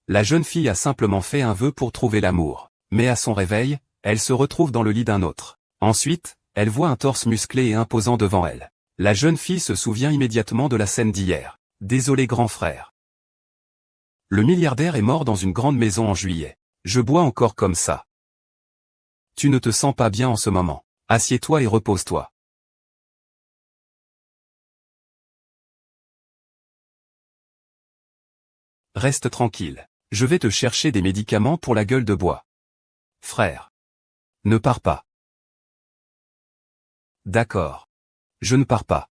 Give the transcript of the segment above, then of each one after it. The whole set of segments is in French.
La jeune fille a simplement fait un vœu pour trouver l'amour. Mais à son réveil, elle se retrouve dans le lit d'un autre. Ensuite, elle voit un torse musclé et imposant devant elle. La jeune fille se souvient immédiatement de la scène d'hier. Désolé grand frère. Le milliardaire est mort dans une grande maison en juillet. Je bois encore comme ça. Tu ne te sens pas bien en ce moment. Assieds-toi et repose-toi. Reste tranquille. Je vais te chercher des médicaments pour la gueule de bois. Frère. Ne pars pas. D'accord. Je ne pars pas.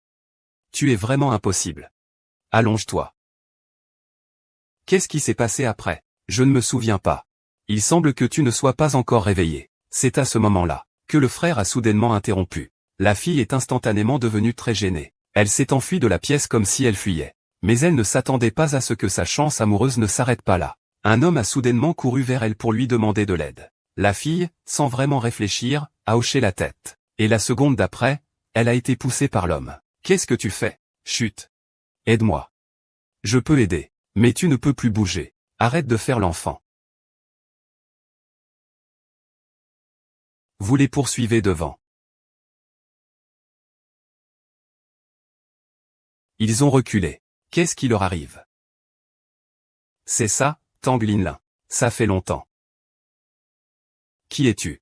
Tu es vraiment impossible. Allonge-toi. Qu'est-ce qui s'est passé après? Je ne me souviens pas. Il semble que tu ne sois pas encore réveillé. C'est à ce moment-là que le frère a soudainement interrompu. La fille est instantanément devenue très gênée. Elle s'est enfuie de la pièce comme si elle fuyait. Mais elle ne s'attendait pas à ce que sa chance amoureuse ne s'arrête pas là. Un homme a soudainement couru vers elle pour lui demander de l'aide. La fille, sans vraiment réfléchir, a hoché la tête. Et la seconde d'après, elle a été poussée par l'homme. Qu'est-ce que tu fais? Chut. Aide-moi. Je peux aider. Mais tu ne peux plus bouger. Arrête de faire l'enfant. Vous les poursuivez devant. Ils ont reculé. Qu'est-ce qui leur arrive? C'est ça, Tang Linlin. Ça fait longtemps. Qui es-tu?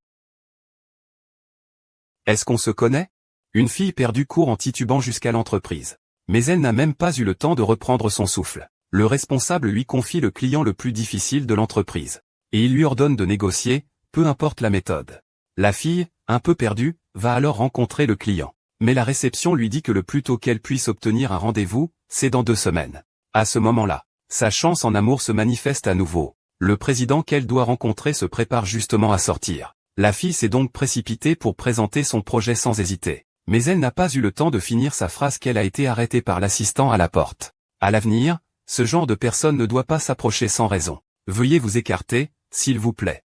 Est-ce qu'on se connaît? Une fille perdue court en titubant jusqu'à l'entreprise. Mais elle n'a même pas eu le temps de reprendre son souffle. Le responsable lui confie le client le plus difficile de l'entreprise. Et il lui ordonne de négocier, peu importe la méthode. La fille, un peu perdue, va alors rencontrer le client. Mais la réception lui dit que le plus tôt qu'elle puisse obtenir un rendez-vous, c'est dans 2 semaines. À ce moment-là, sa chance en amour se manifeste à nouveau. Le président qu'elle doit rencontrer se prépare justement à sortir. La fille s'est donc précipitée pour présenter son projet sans hésiter. Mais elle n'a pas eu le temps de finir sa phrase qu'elle a été arrêtée par l'assistant à la porte. À l'avenir, ce genre de personne ne doit pas s'approcher sans raison. Veuillez vous écarter, s'il vous plaît.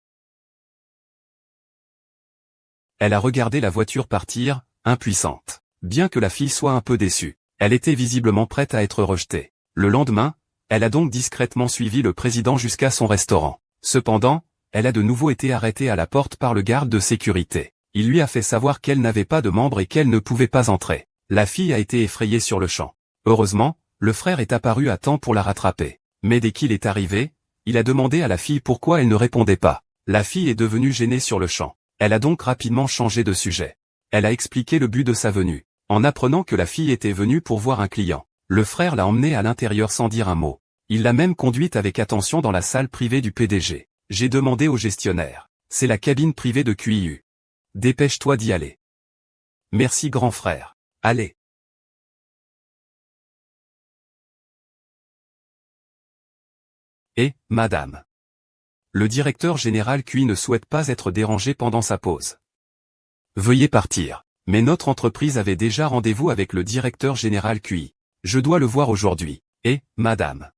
Elle a regardé la voiture partir, impuissante. Bien que la fille soit un peu déçue, elle était visiblement prête à être rejetée. Le lendemain, elle a donc discrètement suivi le président jusqu'à son restaurant. Cependant, elle a de nouveau été arrêtée à la porte par le garde de sécurité. Il lui a fait savoir qu'elle n'avait pas de membre et qu'elle ne pouvait pas entrer. La fille a été effrayée sur le champ. Heureusement, le frère est apparu à temps pour la rattraper. Mais dès qu'il est arrivé, il a demandé à la fille pourquoi elle ne répondait pas. La fille est devenue gênée sur le champ. Elle a donc rapidement changé de sujet. Elle a expliqué le but de sa venue. En apprenant que la fille était venue pour voir un client, le frère l'a emmenée à l'intérieur sans dire un mot. Il l'a même conduite avec attention dans la salle privée du PDG. J'ai demandé au gestionnaire. C'est la cabine privée de QIU. Dépêche-toi d'y aller. Merci grand frère. Allez. Et, madame. Le directeur général QI ne souhaite pas être dérangé pendant sa pause. Veuillez partir. Mais notre entreprise avait déjà rendez-vous avec le directeur général QI. Je dois le voir aujourd'hui. Et, madame.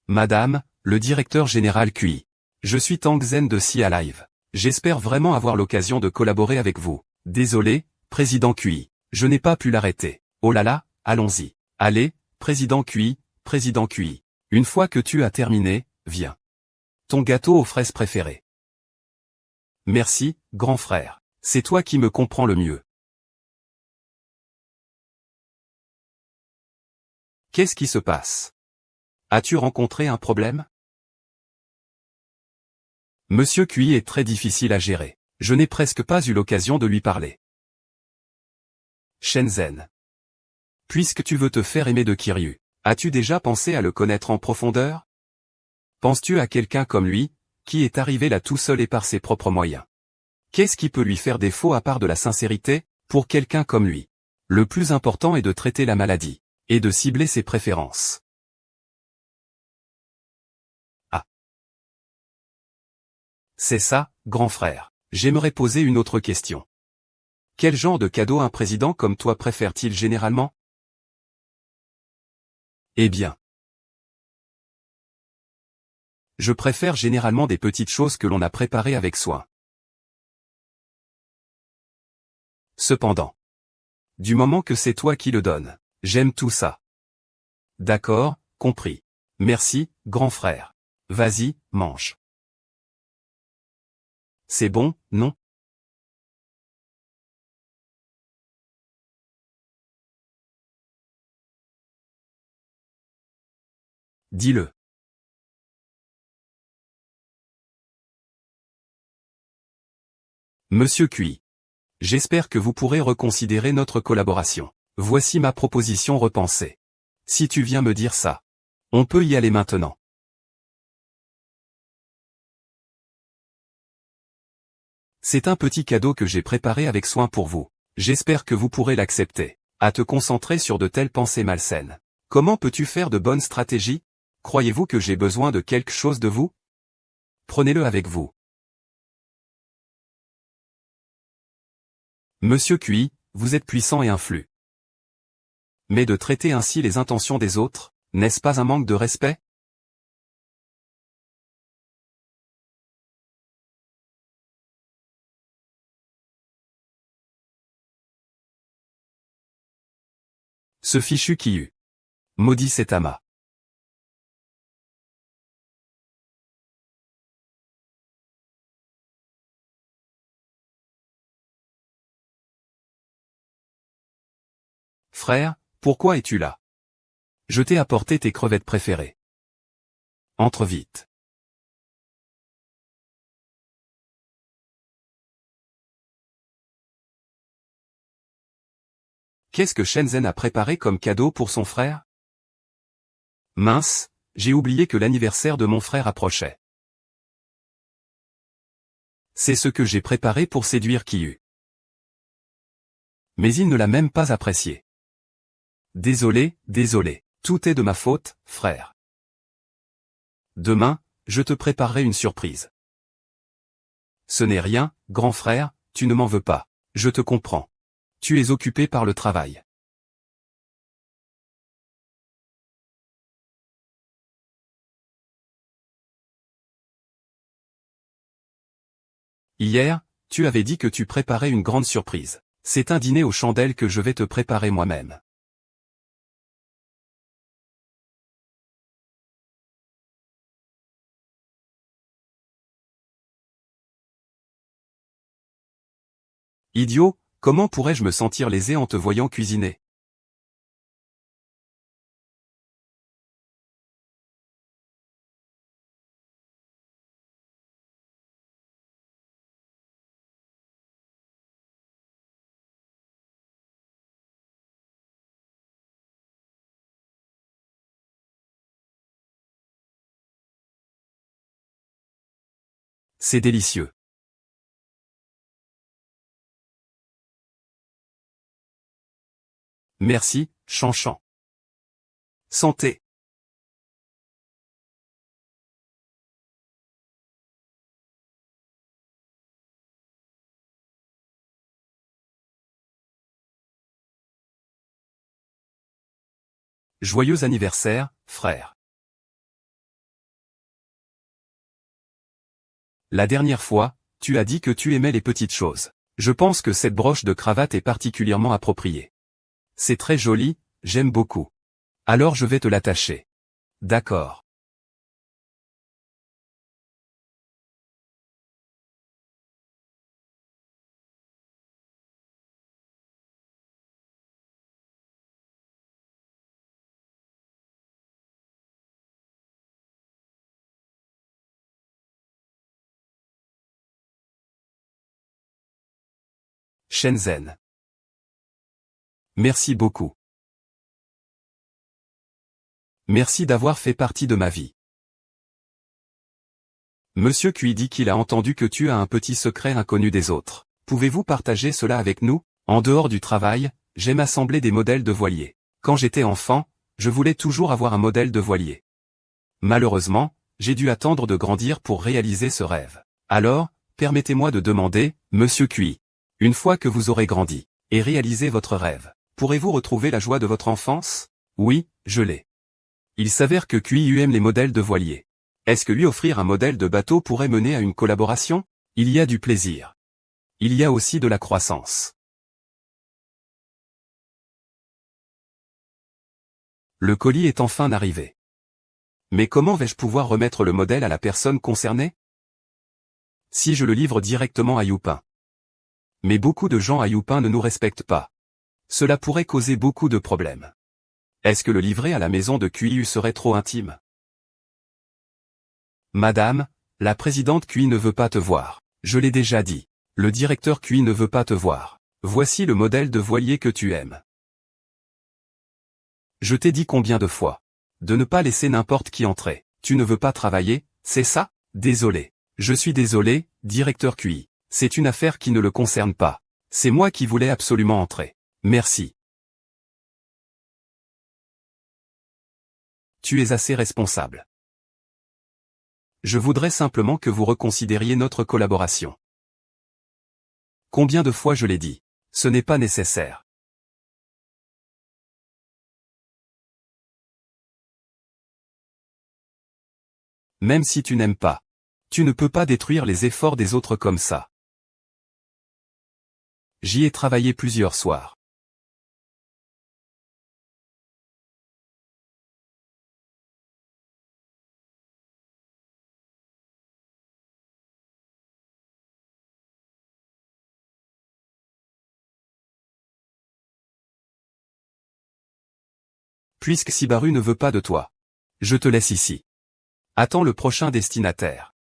Madame, le directeur général QI. Je suis Tang Zen de Cia Live. J'espère vraiment avoir l'occasion de collaborer avec vous. Désolé, président QI. Je n'ai pas pu l'arrêter. Oh là là, allons-y. Allez, président QI, président QI. Une fois que tu as terminé, viens. Ton gâteau aux fraises préféré. Merci, grand frère. C'est toi qui me comprends le mieux. Qu'est-ce qui se passe? As-tu rencontré un problème? Monsieur QI est très difficile à gérer. Je n'ai presque pas eu l'occasion de lui parler. Shenzhen. Puisque tu veux te faire aimer de Kiryu, as-tu déjà pensé à le connaître en profondeur? Penses-tu à quelqu'un comme lui, qui est arrivé là tout seul et par ses propres moyens? Qu'est-ce qui peut lui faire défaut à part de la sincérité, pour quelqu'un comme lui? Le plus important est de traiter la maladie, et de cibler ses préférences. Ah. C'est ça, grand frère. J'aimerais poser une autre question. Quel genre de cadeau un président comme toi préfère-t-il généralement? Eh bien. Je préfère généralement des petites choses que l'on a préparées avec soin. Cependant. Du moment que c'est toi qui le donnes, j'aime tout ça. D'accord, compris. Merci, grand frère. Vas-y, mange. C'est bon, non? Dis-le. Monsieur Cui. J'espère que vous pourrez reconsidérer notre collaboration. Voici ma proposition repensée. Si tu viens me dire ça, on peut y aller maintenant. C'est un petit cadeau que j'ai préparé avec soin pour vous. J'espère que vous pourrez l'accepter. À te concentrer sur de telles pensées malsaines. Comment peux-tu faire de bonnes stratégies? Croyez-vous que j'ai besoin de quelque chose de vous? Prenez-le avec vous. Monsieur Cui, vous êtes puissant et influent. Mais de traiter ainsi les intentions des autres, n'est-ce pas un manque de respect? Ce fichu Kiyu. Maudit cet amas. Frère, pourquoi es-tu là? Je t'ai apporté tes crevettes préférées. Entre vite. Qu'est-ce que Shenzhen a préparé comme cadeau pour son frère? Mince, j'ai oublié que l'anniversaire de mon frère approchait. C'est ce que j'ai préparé pour séduire Kiyu. Mais il ne l'a même pas apprécié. Désolé, désolé. Tout est de ma faute, frère. Demain, je te préparerai une surprise. Ce n'est rien, grand frère, tu ne m'en veux pas. Je te comprends. Tu es occupé par le travail. Hier, tu avais dit que tu préparais une grande surprise. C'est un dîner aux chandelles que je vais te préparer moi-même. Idiot, comment pourrais-je me sentir lésé en te voyant cuisiner? C'est délicieux. Merci, Chanchan. Santé. Joyeux anniversaire, frère. La dernière fois, tu as dit que tu aimais les petites choses. Je pense que cette broche de cravate est particulièrement appropriée. C'est très joli, j'aime beaucoup. Alors je vais te l'attacher. D'accord. Shenzhen. Merci beaucoup. Merci d'avoir fait partie de ma vie. Monsieur Cui dit qu'il a entendu que tu as un petit secret inconnu des autres. Pouvez-vous partager cela avec nous? En dehors du travail, j'aime assembler des modèles de voiliers. Quand j'étais enfant, je voulais toujours avoir un modèle de voilier. Malheureusement, j'ai dû attendre de grandir pour réaliser ce rêve. Alors, permettez-moi de demander, Monsieur Cui, une fois que vous aurez grandi et réalisé votre rêve, pourrez-vous retrouver la joie de votre enfance? Oui, je l'ai. Il s'avère que Cui aime les modèles de voiliers. Est-ce que lui offrir un modèle de bateau pourrait mener à une collaboration? Il y a du plaisir. Il y a aussi de la croissance. Le colis est enfin arrivé. Mais comment vais-je pouvoir remettre le modèle à la personne concernée? Si je le livre directement à Youpin. Mais beaucoup de gens à Youpin ne nous respectent pas. Cela pourrait causer beaucoup de problèmes. Est-ce que le livrer à la maison de QIU serait trop intime? Madame, la présidente QI ne veut pas te voir. Je l'ai déjà dit. Le directeur QI ne veut pas te voir. Voici le modèle de voilier que tu aimes. Je t'ai dit combien de fois? De ne pas laisser n'importe qui entrer. Tu ne veux pas travailler, c'est ça? Désolé. Je suis désolé, directeur QI. C'est une affaire qui ne le concerne pas. C'est moi qui voulais absolument entrer. Merci. Tu es assez responsable. Je voudrais simplement que vous reconsidériez notre collaboration. Combien de fois je l'ai dit? Ce n'est pas nécessaire. Même si tu n'aimes pas. Tu ne peux pas détruire les efforts des autres comme ça. J'y ai travaillé plusieurs soirs. Puisque Sibaru ne veut pas de toi. Je te laisse ici. Attends le prochain destinataire.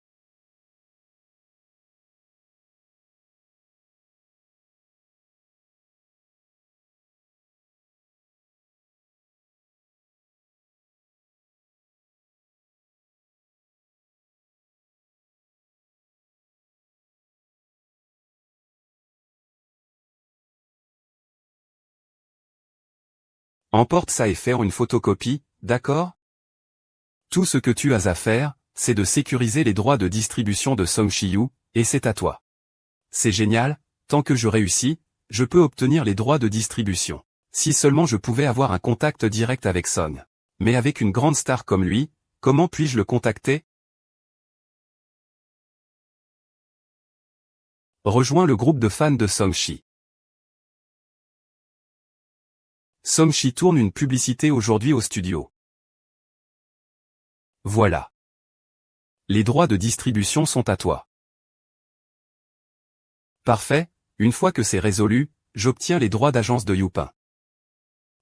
Emporte ça et faire une photocopie, d'accord? Tout ce que tu as à faire, c'est de sécuriser les droits de distribution de Song Shi-yu, et c'est à toi. C'est génial, tant que je réussis, je peux obtenir les droits de distribution. Si seulement je pouvais avoir un contact direct avec Song. Mais avec une grande star comme lui, comment puis-je le contacter? Rejoins le groupe de fans de Song Shi. Song Shi tourne une publicité aujourd'hui au studio. Voilà. Les droits de distribution sont à toi. Parfait, une fois que c'est résolu, j'obtiens les droits d'agence de Youpin.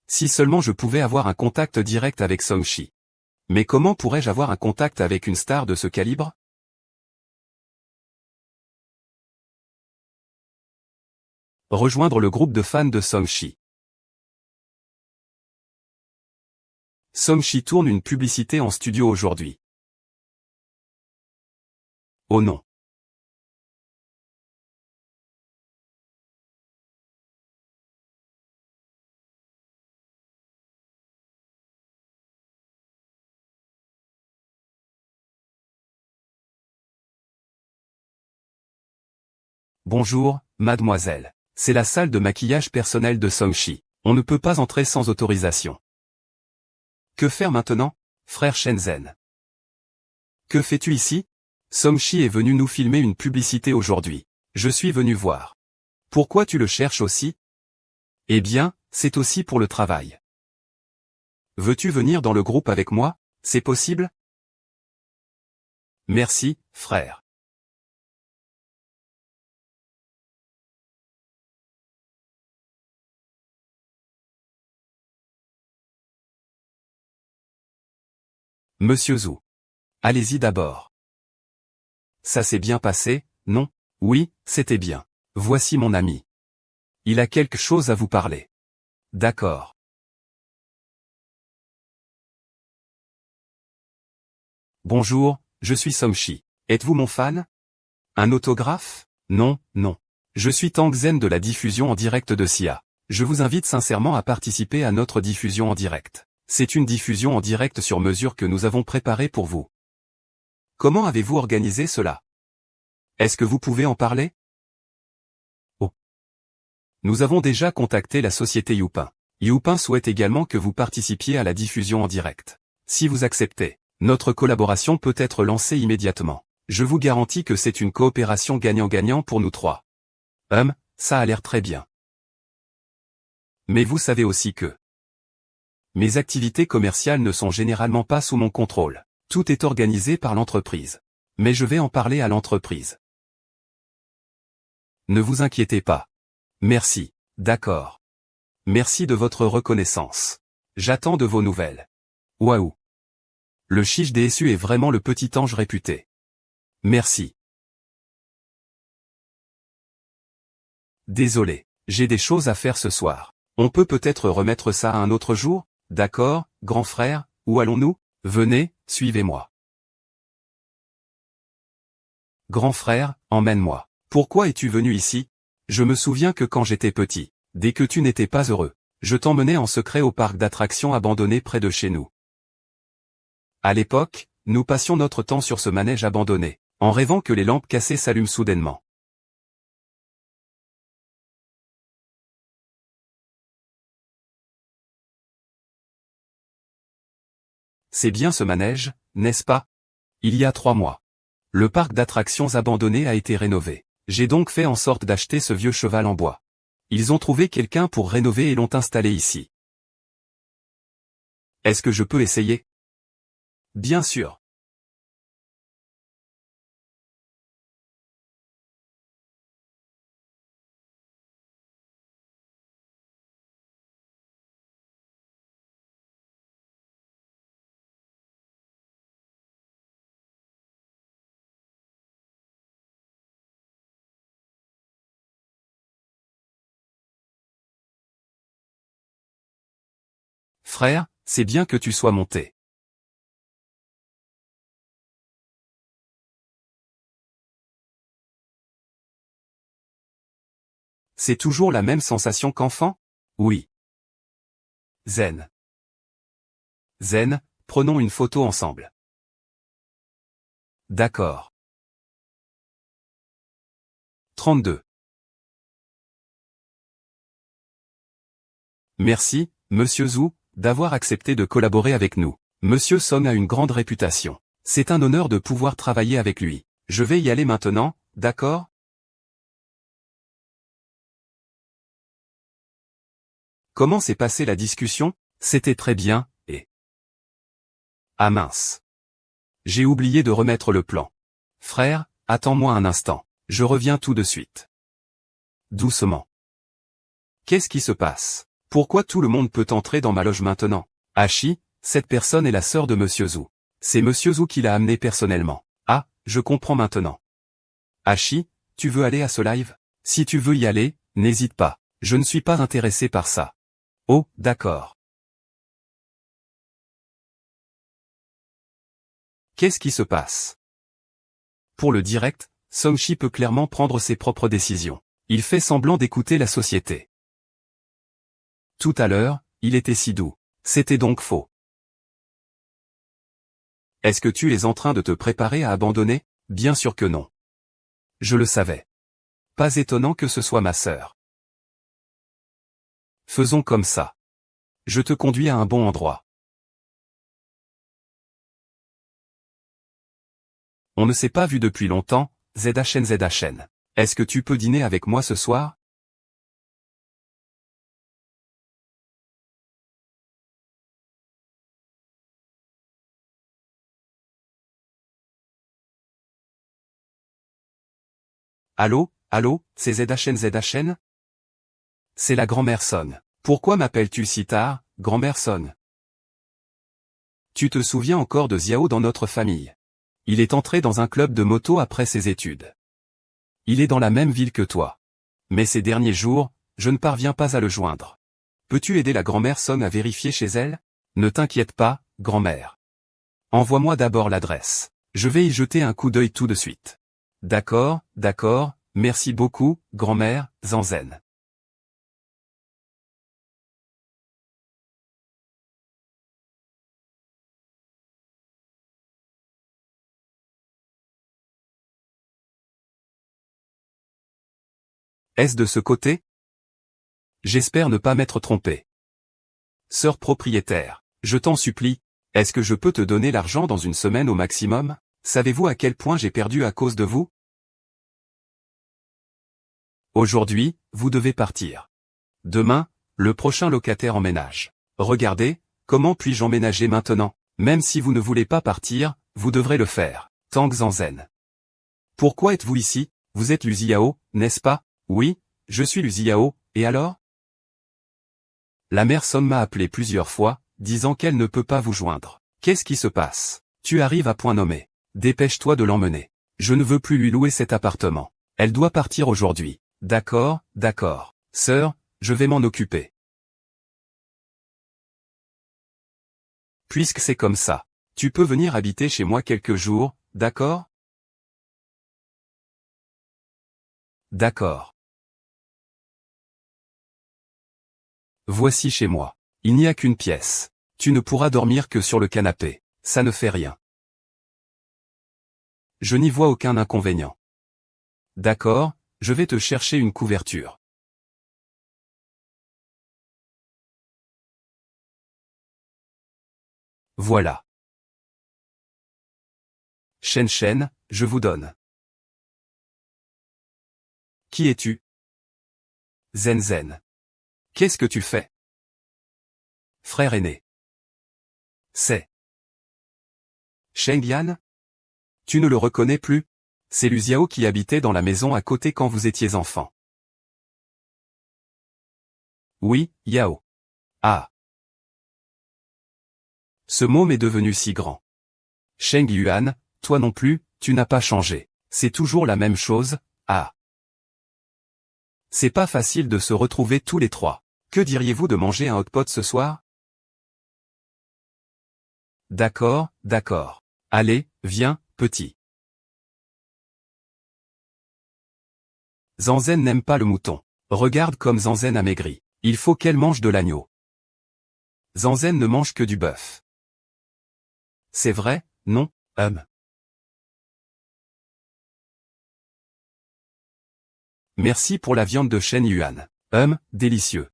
Si seulement je pouvais avoir un contact direct avec Song Shi. Mais comment pourrais-je avoir un contact avec une star de ce calibre? Rejoindre le groupe de fans de Song Shi. Song Shi tourne une publicité en studio aujourd'hui. Oh non. Bonjour, mademoiselle. C'est la salle de maquillage personnel de Song Shi. On ne peut pas entrer sans autorisation. Que faire maintenant, frère Shenzhen? Que fais-tu ici? Song Shi est venu nous filmer une publicité aujourd'hui. Je suis venu voir. Pourquoi tu le cherches aussi? Eh bien, c'est aussi pour le travail. Veux-tu venir dans le groupe avec moi? C'est possible? Merci, frère. Monsieur Zhu. Allez-y d'abord. Ça s'est bien passé, non? Oui, c'était bien. Voici mon ami. Il a quelque chose à vous parler. D'accord. Bonjour, je suis Song Shi. Êtes-vous mon fan? Un autographe? Non, non. Je suis Tang Zen de la diffusion en direct de SIA. Je vous invite sincèrement à participer à notre diffusion en direct. C'est une diffusion en direct sur mesure que nous avons préparée pour vous. Comment avez-vous organisé cela? Est-ce que vous pouvez en parler? Oh. Nous avons déjà contacté la société Youpin. Youpin souhaite également que vous participiez à la diffusion en direct. Si vous acceptez, notre collaboration peut être lancée immédiatement. Je vous garantis que c'est une coopération gagnant-gagnant pour nous trois. Ça a l'air très bien. Mais vous savez aussi que mes activités commerciales ne sont généralement pas sous mon contrôle. Tout est organisé par l'entreprise. Mais je vais en parler à l'entreprise. Ne vous inquiétez pas. Merci. D'accord. Merci de votre reconnaissance. J'attends de vos nouvelles. Waouh. Le chiche DSU est vraiment le petit ange réputé. Merci. Désolé, j'ai des choses à faire ce soir. On peut peut-être remettre ça à un autre jour? D'accord, grand frère, où allons-nous? Venez, suivez-moi. Grand frère, emmène-moi. Pourquoi es-tu venu ici? Je me souviens que quand j'étais petit, dès que tu n'étais pas heureux, je t'emmenais en secret au parc d'attractions abandonné près de chez nous. À l'époque, nous passions notre temps sur ce manège abandonné, en rêvant que les lampes cassées s'allument soudainement. C'est bien ce manège, n'est-ce pas? Il y a 3 mois. Le parc d'attractions abandonné a été rénové. J'ai donc fait en sorte d'acheter ce vieux cheval en bois. Ils ont trouvé quelqu'un pour rénover et l'ont installé ici. Est-ce que je peux essayer? Bien sûr. Frère, c'est bien que tu sois monté. C'est toujours la même sensation qu'enfant? Oui. Zen. Zen, prenons une photo ensemble. D'accord. 32. Merci, Monsieur Zhu, d'avoir accepté de collaborer avec nous. Monsieur Song a une grande réputation. C'est un honneur de pouvoir travailler avec lui. Je vais y aller maintenant, d'accord? Comment s'est passée la discussion? C'était très bien, et... Ah mince. J'ai oublié de remettre le plan. Frère, attends-moi un instant. Je reviens tout de suite. Doucement. Qu'est-ce qui se passe? Pourquoi tout le monde peut entrer dans ma loge maintenant? Hachi, cette personne est la sœur de Monsieur Zhu. C'est Monsieur Zhu qui l'a amenée personnellement. Ah, je comprends maintenant. Hachi, tu veux aller à ce live? Si tu veux y aller, n'hésite pas. Je ne suis pas intéressé par ça. Oh, d'accord. Qu'est-ce qui se passe? Pour le direct, Songchi peut clairement prendre ses propres décisions. Il fait semblant d'écouter la société. Tout à l'heure, il était si doux. C'était donc faux. Est-ce que tu es en train de te préparer à abandonner? Bien sûr que non. Je le savais. Pas étonnant que ce soit ma sœur. Faisons comme ça. Je te conduis à un bon endroit. On ne s'est pas vu depuis longtemps, ZHN. Est-ce que tu peux dîner avec moi ce soir? Allô, allô, c'est ZHN? C'est la grand-mère Son. Pourquoi m'appelles-tu si tard, grand-mère Son? Tu te souviens encore de Xiao dans notre famille? Il est entré dans un club de moto après ses études. Il est dans la même ville que toi. Mais ces derniers jours, je ne parviens pas à le joindre. Peux-tu aider la grand-mère Son à vérifier chez elle? Ne t'inquiète pas, grand-mère. Envoie-moi d'abord l'adresse. Je vais y jeter un coup d'œil tout de suite. D'accord, d'accord, merci beaucoup, grand-mère, Zanzen. Est-ce de ce côté? J'espère ne pas m'être trompé. Sœur propriétaire, je t'en supplie, est-ce que je peux te donner l'argent dans une semaine au maximum? Savez-vous à quel point j'ai perdu à cause de vous? Aujourd'hui, vous devez partir. Demain, le prochain locataire emménage. Regardez, comment puis-je emménager maintenant? Même si vous ne voulez pas partir, vous devrez le faire. Tang Zanzen. Pourquoi êtes-vous ici? Vous êtes Lu Xiao, n'est-ce pas? Oui, je suis Lu Xiao, et alors? La mère Song m'a appelé plusieurs fois, disant qu'elle ne peut pas vous joindre. Qu'est-ce qui se passe? Tu arrives à point nommé. Dépêche-toi de l'emmener. Je ne veux plus lui louer cet appartement. Elle doit partir aujourd'hui. D'accord, d'accord. Sœur, je vais m'en occuper. Puisque c'est comme ça, tu peux venir habiter chez moi quelques jours, d'accord? D'accord. Voici chez moi. Il n'y a qu'une pièce. Tu ne pourras dormir que sur le canapé. Ça ne fait rien. Je n'y vois aucun inconvénient. D'accord, je vais te chercher une couverture. Voilà. Shen, je vous donne. Qui es-tu? Zen. Qu'est-ce que tu fais? Frère aîné. C'est Sheng Yan? Tu ne le reconnais plus? C'est Lu Xiao qui habitait dans la maison à côté quand vous étiez enfant. Oui, Yao. Ah. Ce môme est devenu si grand. Sheng Yuan, toi non plus, tu n'as pas changé. C'est toujours la même chose, ah. C'est pas facile de se retrouver tous les trois. Que diriez-vous de manger un hot pot ce soir? D'accord, d'accord. Allez, viens, petit. Zanzen n'aime pas le mouton. Regarde comme Zanzen a maigri. Il faut qu'elle mange de l'agneau. Zanzen ne mange que du bœuf. C'est vrai, non, Merci pour la viande de Shen Yuan. Délicieux.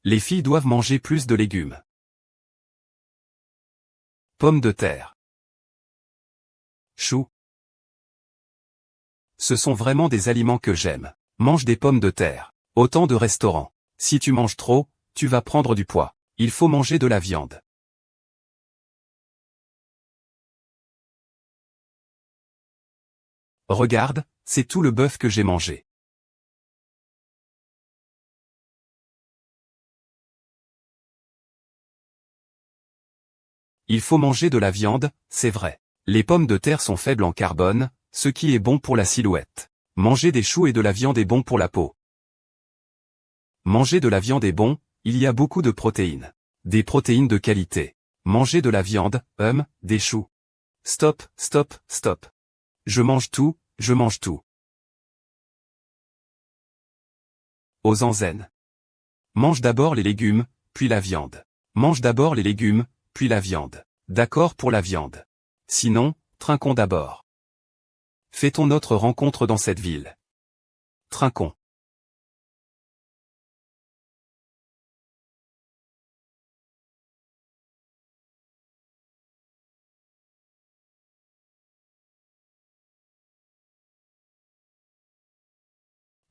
Les filles doivent manger plus de légumes. Pommes de terre. Choux. Ce sont vraiment des aliments que j'aime. Mange des pommes de terre. Autant de restaurants. Si tu manges trop, tu vas prendre du poids. Il faut manger de la viande. Regarde, c'est tout le bœuf que j'ai mangé. Il faut manger de la viande, c'est vrai. Les pommes de terre sont faibles en carbone, ce qui est bon pour la silhouette. Manger des choux et de la viande est bon pour la peau. Manger de la viande est bon, il y a beaucoup de protéines. Des protéines de qualité. Manger de la viande, des choux. Stop. Je mange tout, je mange tout. Aux Zanzen. Mange d'abord les légumes, puis la viande. Mange d'abord les légumes, puis la viande. D'accord pour la viande. Sinon, trinquons d'abord. Fait-on notre rencontre dans cette ville? Trinquons.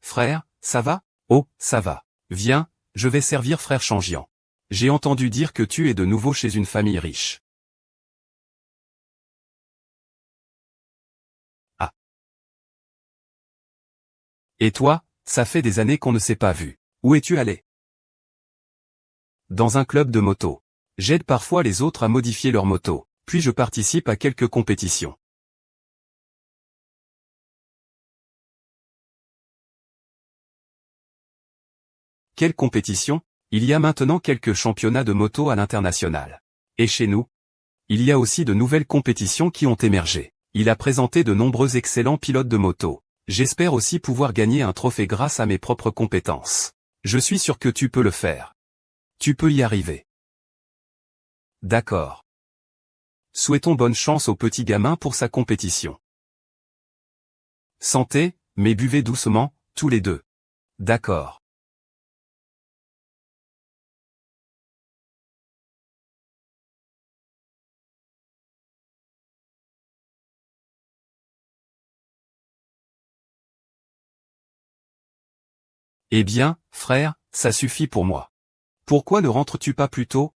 Frère, ça va? Oh, ça va. Viens, je vais servir frère Changian. J'ai entendu dire que tu es de nouveau chez une famille riche. Ah. Et toi, ça fait des années qu'on ne s'est pas vu. Où es-tu allé? Dans un club de moto. J'aide parfois les autres à modifier leur moto, puis je participe à quelques compétitions. Quelle compétition? Il y a maintenant quelques championnats de moto à l'international. Et chez nous? Il y a aussi de nouvelles compétitions qui ont émergé. Il a présenté de nombreux excellents pilotes de moto. J'espère aussi pouvoir gagner un trophée grâce à mes propres compétences. Je suis sûr que tu peux le faire. Tu peux y arriver. D'accord. Souhaitons bonne chance au petit gamin pour sa compétition. Santé, mais buvez doucement, tous les deux. D'accord. Eh bien, frère, ça suffit pour moi. Pourquoi ne rentres-tu pas plus tôt?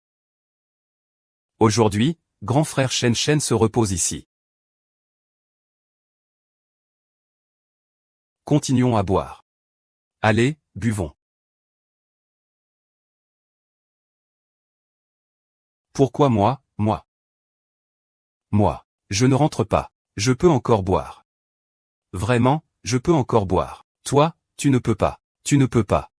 Aujourd'hui, grand frère Shen Shen se repose ici. Continuons à boire. Allez, buvons. Pourquoi moi, moi? Moi. Je ne rentre pas. Je peux encore boire. Vraiment, je peux encore boire. Toi, tu ne peux pas. Tu ne peux pas.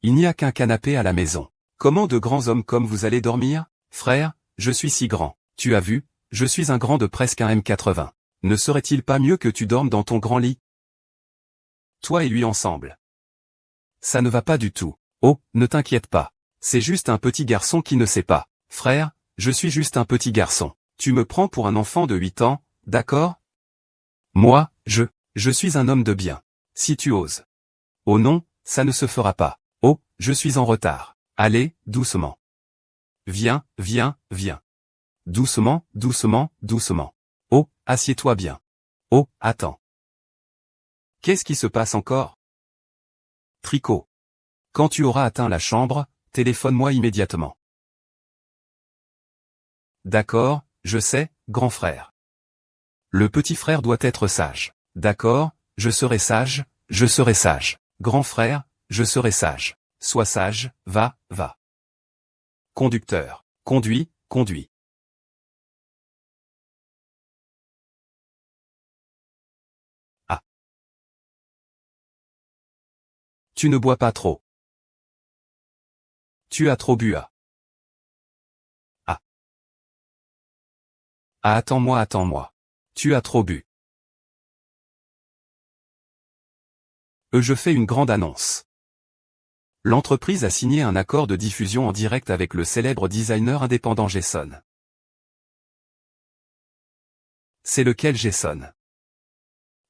Il n'y a qu'un canapé à la maison. Comment de grands hommes comme vous allez dormir? Frère, je suis si grand. Tu as vu, je suis un grand de presque un m80. Ne serait-il pas mieux que tu dormes dans ton grand lit? Toi et lui ensemble. Ça ne va pas du tout. Oh, ne t'inquiète pas. C'est juste un petit garçon qui ne sait pas. Frère, je suis juste un petit garçon. Tu me prends pour un enfant de 8 ans, d'accord? Moi, je suis un homme de bien. Si tu oses. Oh non, ça ne se fera pas. Oh, je suis en retard. Allez, doucement. Viens, viens, viens. Doucement, doucement, doucement. Oh, assieds-toi bien. Oh, attends. Qu'est-ce qui se passe encore? Tricot. Quand tu auras atteint la chambre, téléphone-moi immédiatement. D'accord, je sais, grand frère. Le petit frère doit être sage. D'accord, je serai sage, je serai sage. Grand frère, je serai sage. Sois sage, va, va. Conducteur. Conduis, conduis. Ah. Tu ne bois pas trop. Tu as trop bu. Ah. Ah, attends-moi, attends-moi. Tu as trop bu. Je fais une grande annonce. L'entreprise a signé un accord de diffusion en direct avec le célèbre designer indépendant Jason. C'est lequel Jason?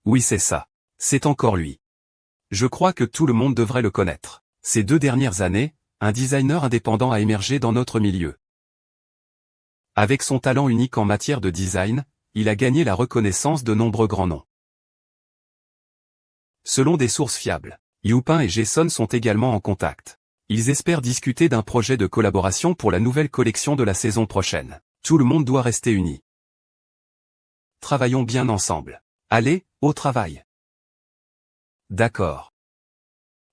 Oui, c'est ça. C'est encore lui. Je crois que tout le monde devrait le connaître. Ces 2 dernières années, un designer indépendant a émergé dans notre milieu. Avec son talent unique en matière de design, il a gagné la reconnaissance de nombreux grands noms. Selon des sources fiables, Youpin et Jason sont également en contact. Ils espèrent discuter d'un projet de collaboration pour la nouvelle collection de la saison prochaine. Tout le monde doit rester uni. Travaillons bien ensemble. Allez, au travail. D'accord.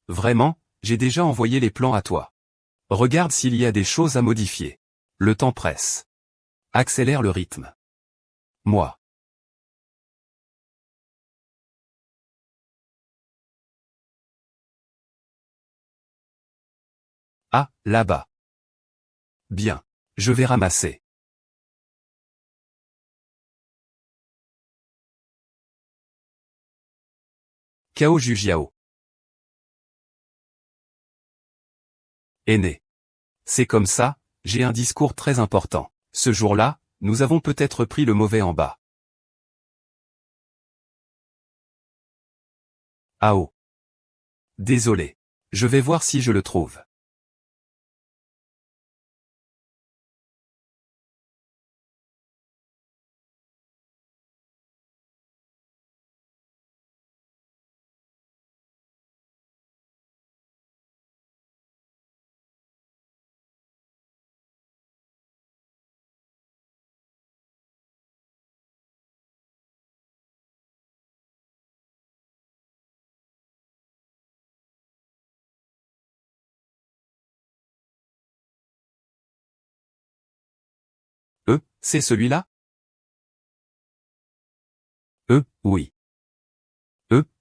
Vraiment, j'ai déjà envoyé les plans à toi. Regarde s'il y a des choses à modifier. Le temps presse. Accélère le rythme. Moi. Ah, là-bas. Bien. Je vais ramasser. Cao Jujiao. Aîné. C'est comme ça, j'ai un discours très important. Ce jour-là, nous avons peut-être pris le mauvais en bas. Ah oh. Désolé. Je vais voir si je le trouve. C'est celui-là? Oui.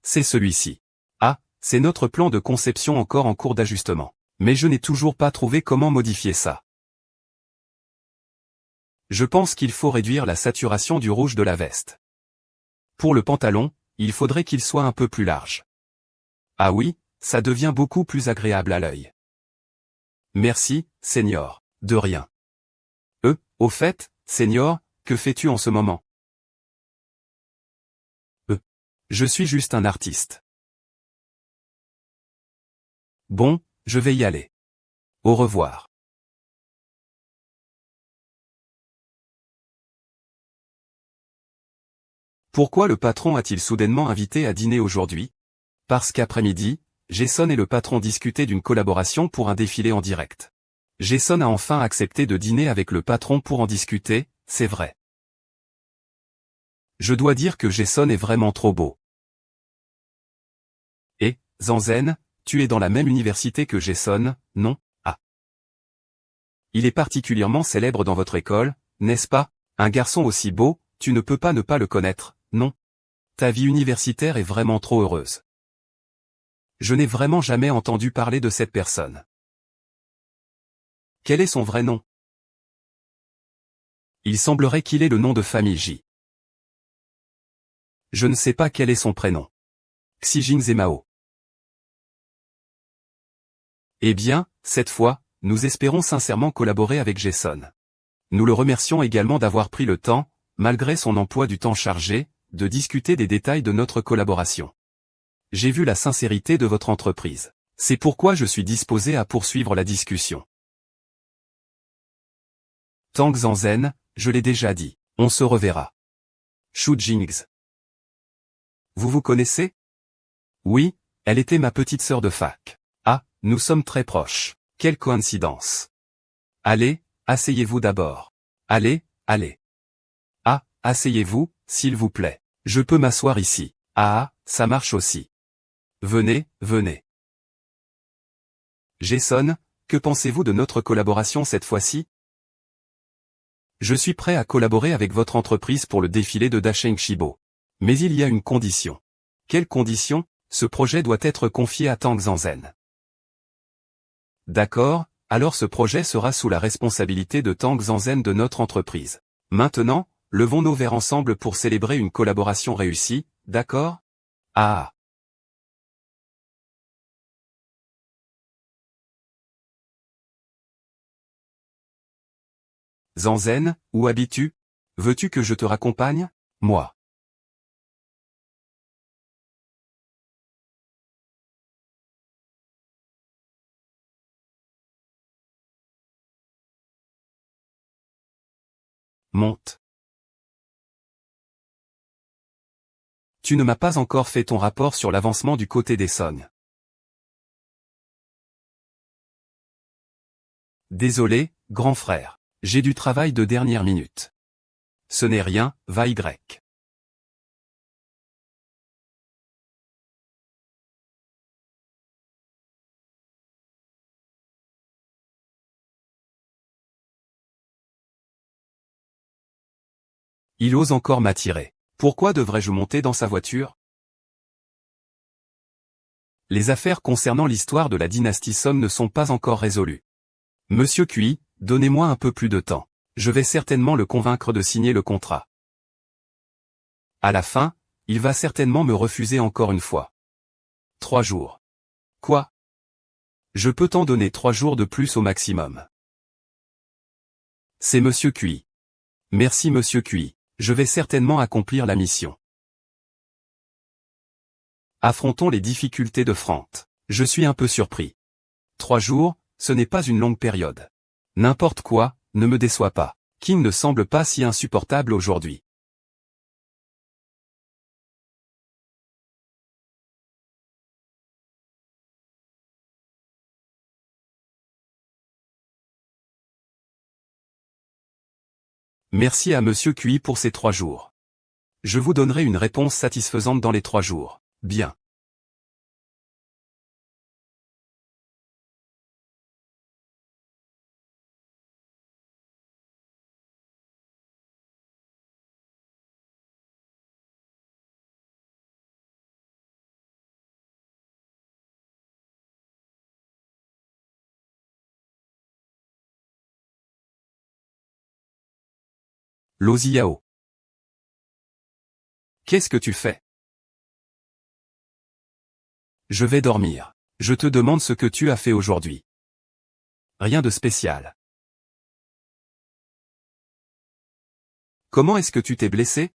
C'est celui-ci. Ah, c'est notre plan de conception encore en cours d'ajustement. Mais je n'ai toujours pas trouvé comment modifier ça. Je pense qu'il faut réduire la saturation du rouge de la veste. Pour le pantalon, il faudrait qu'il soit un peu plus large. Ah oui, ça devient beaucoup plus agréable à l'œil. Merci, Senior. De rien. Au fait, Senior, que fais-tu en ce moment? Je suis juste un artiste. Bon, je vais y aller. Au revoir. Pourquoi le patron a-t-il soudainement invité à dîner aujourd'hui? Parce qu'après-midi, Jason et le patron discutaient d'une collaboration pour un défilé en direct. Jason a enfin accepté de dîner avec le patron pour en discuter, c'est vrai. Je dois dire que Jason est vraiment trop beau. Et, Zanzen, tu es dans la même université que Jason, non? Ah. Il est particulièrement célèbre dans votre école, n'est-ce pas? Un garçon aussi beau, tu ne peux pas ne pas le connaître, non? Ta vie universitaire est vraiment trop heureuse. Je n'ai vraiment jamais entendu parler de cette personne. Quel est son vrai nom? Il semblerait qu'il ait le nom de famille J. Je ne sais pas quel est son prénom. Xijin Zemao. Eh bien, cette fois, nous espérons sincèrement collaborer avec Jason. Nous le remercions également d'avoir pris le temps, malgré son emploi du temps chargé, de discuter des détails de notre collaboration. J'ai vu la sincérité de votre entreprise. C'est pourquoi je suis disposé à poursuivre la discussion. Tang Zanzen, je l'ai déjà dit, on se reverra. Shu Jingz. Vous vous connaissez? Oui, elle était ma petite sœur de fac. Ah, nous sommes très proches. Quelle coïncidence. Allez, asseyez-vous d'abord. Allez, allez. Ah, asseyez-vous, s'il vous plaît. Je peux m'asseoir ici. Ah, ça marche aussi. Venez, venez. Jason, que pensez-vous de notre collaboration cette fois-ci? Je suis prêt à collaborer avec votre entreprise pour le défilé de Dasheng Shibo. Mais il y a une condition. Quelle condition? Ce projet doit être confié à Tang Zanzen. D'accord, alors ce projet sera sous la responsabilité de Tang Zanzen de notre entreprise. Maintenant, levons nos verres ensemble pour célébrer une collaboration réussie, d'accord? Ah. Zanzen, où habites-tu? Veux-tu que je te raccompagne? Moi. Monte. Tu ne m'as pas encore fait ton rapport sur l'avancement du côté des Song. Désolé, grand frère. J'ai du travail de dernière minute. Ce n'est rien, va Y. Il ose encore m'attirer. Pourquoi devrais-je monter dans sa voiture? Les affaires concernant l'histoire de la dynastie Song ne sont pas encore résolues. Monsieur Cui, donnez-moi un peu plus de temps. Je vais certainement le convaincre de signer le contrat. À la fin, il va certainement me refuser encore une fois. 3 jours. Quoi? Je peux t'en donner 3 jours de plus au maximum. C'est Monsieur Cui. Merci Monsieur Cui. Je vais certainement accomplir la mission. Affrontons les difficultés de Franck. Je suis un peu surpris. 3 jours, ce n'est pas une longue période. N'importe quoi, ne me déçois pas. King ne semble pas si insupportable aujourd'hui. Merci à Monsieur Cui pour ces 3 jours. Je vous donnerai une réponse satisfaisante dans les 3 jours. Bien. Loziao. Qu'est-ce que tu fais? Je vais dormir. Je te demande ce que tu as fait aujourd'hui. Rien de spécial. Comment est-ce que tu t'es blessé?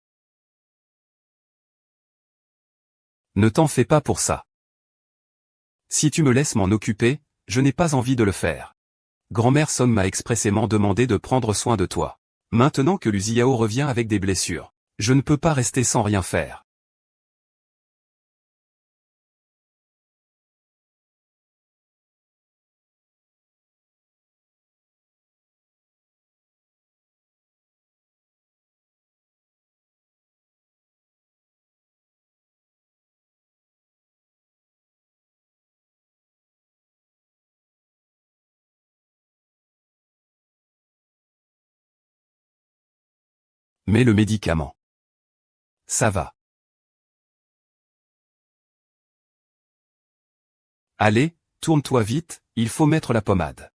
Ne t'en fais pas pour ça. Si tu me laisses m'en occuper, je n'ai pas envie de le faire. Grand-mère Song m'a expressément demandé de prendre soin de toi. Maintenant que Luziao revient avec des blessures, je ne peux pas rester sans rien faire. Mais le médicament. Ça va. Allez, tourne-toi vite, il faut mettre la pommade.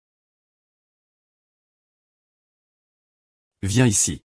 Viens ici.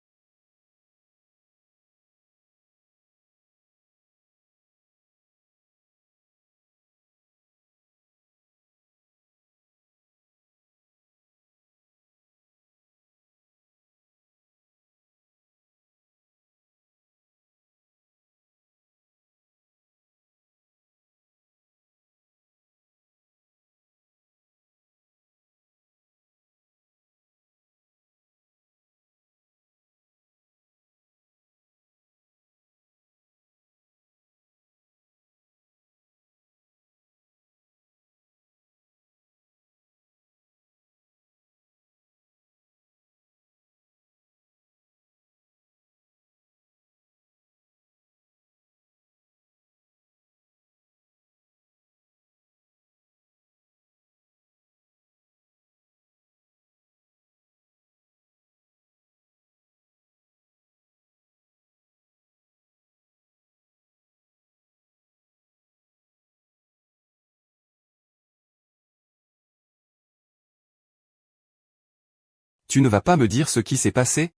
Tu ne vas pas me dire ce qui s'est passé?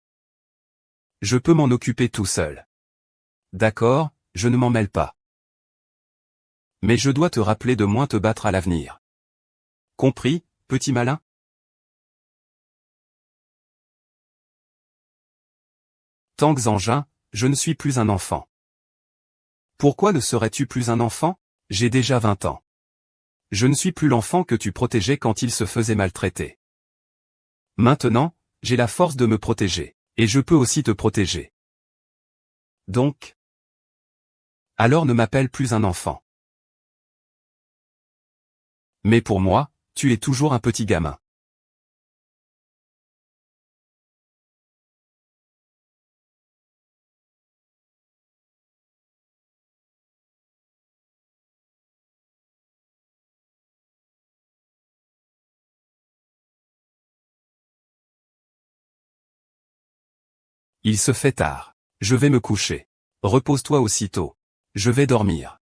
Je peux m'en occuper tout seul. D'accord, je ne m'en mêle pas. Mais je dois te rappeler de moins te battre à l'avenir. Compris, petit malin? Tang Zhangin, je ne suis plus un enfant. Pourquoi ne serais-tu plus un enfant? J'ai déjà 20 ans. Je ne suis plus l'enfant que tu protégeais quand il se faisait maltraiter. Maintenant, j'ai la force de me protéger, et je peux aussi te protéger. Donc, alors ne m'appelle plus un enfant. Mais pour moi, tu es toujours un petit gamin. Il se fait tard. Je vais me coucher. Repose-toi aussitôt. Je vais dormir.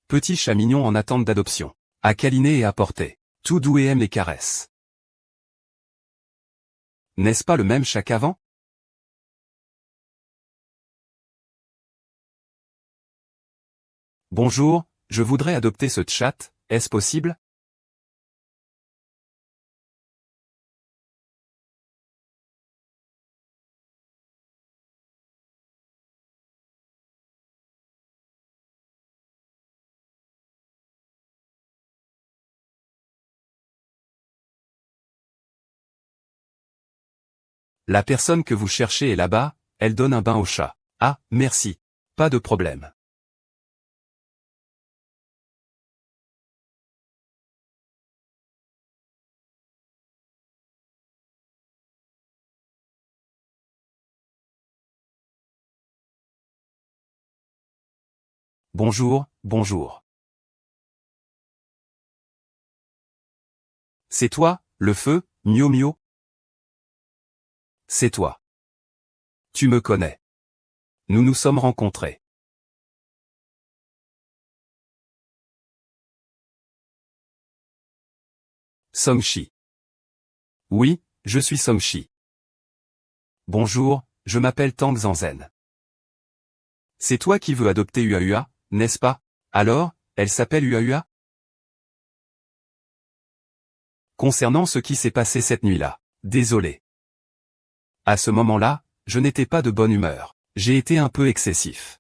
Petit chat mignon en attente d'adoption. À câliner et à porter. Tout doux et aime les caresses. N'est-ce pas le même chat qu'avant? Bonjour, je voudrais adopter ce chat, est-ce possible? La personne que vous cherchez est là-bas, elle donne un bain au chat. Ah, merci. Pas de problème. Bonjour, bonjour. C'est toi, le feu, Mio Mio? C'est toi. Tu me connais. Nous nous sommes rencontrés. Songchi. Oui, je suis Songchi. Bonjour, je m'appelle Tang Zanzen. C'est toi qui veux adopter Uaua, n'est-ce pas? Alors, elle s'appelle Uaua? Concernant ce qui s'est passé cette nuit-là, désolé. À ce moment-là, je n'étais pas de bonne humeur. J'ai été un peu excessif.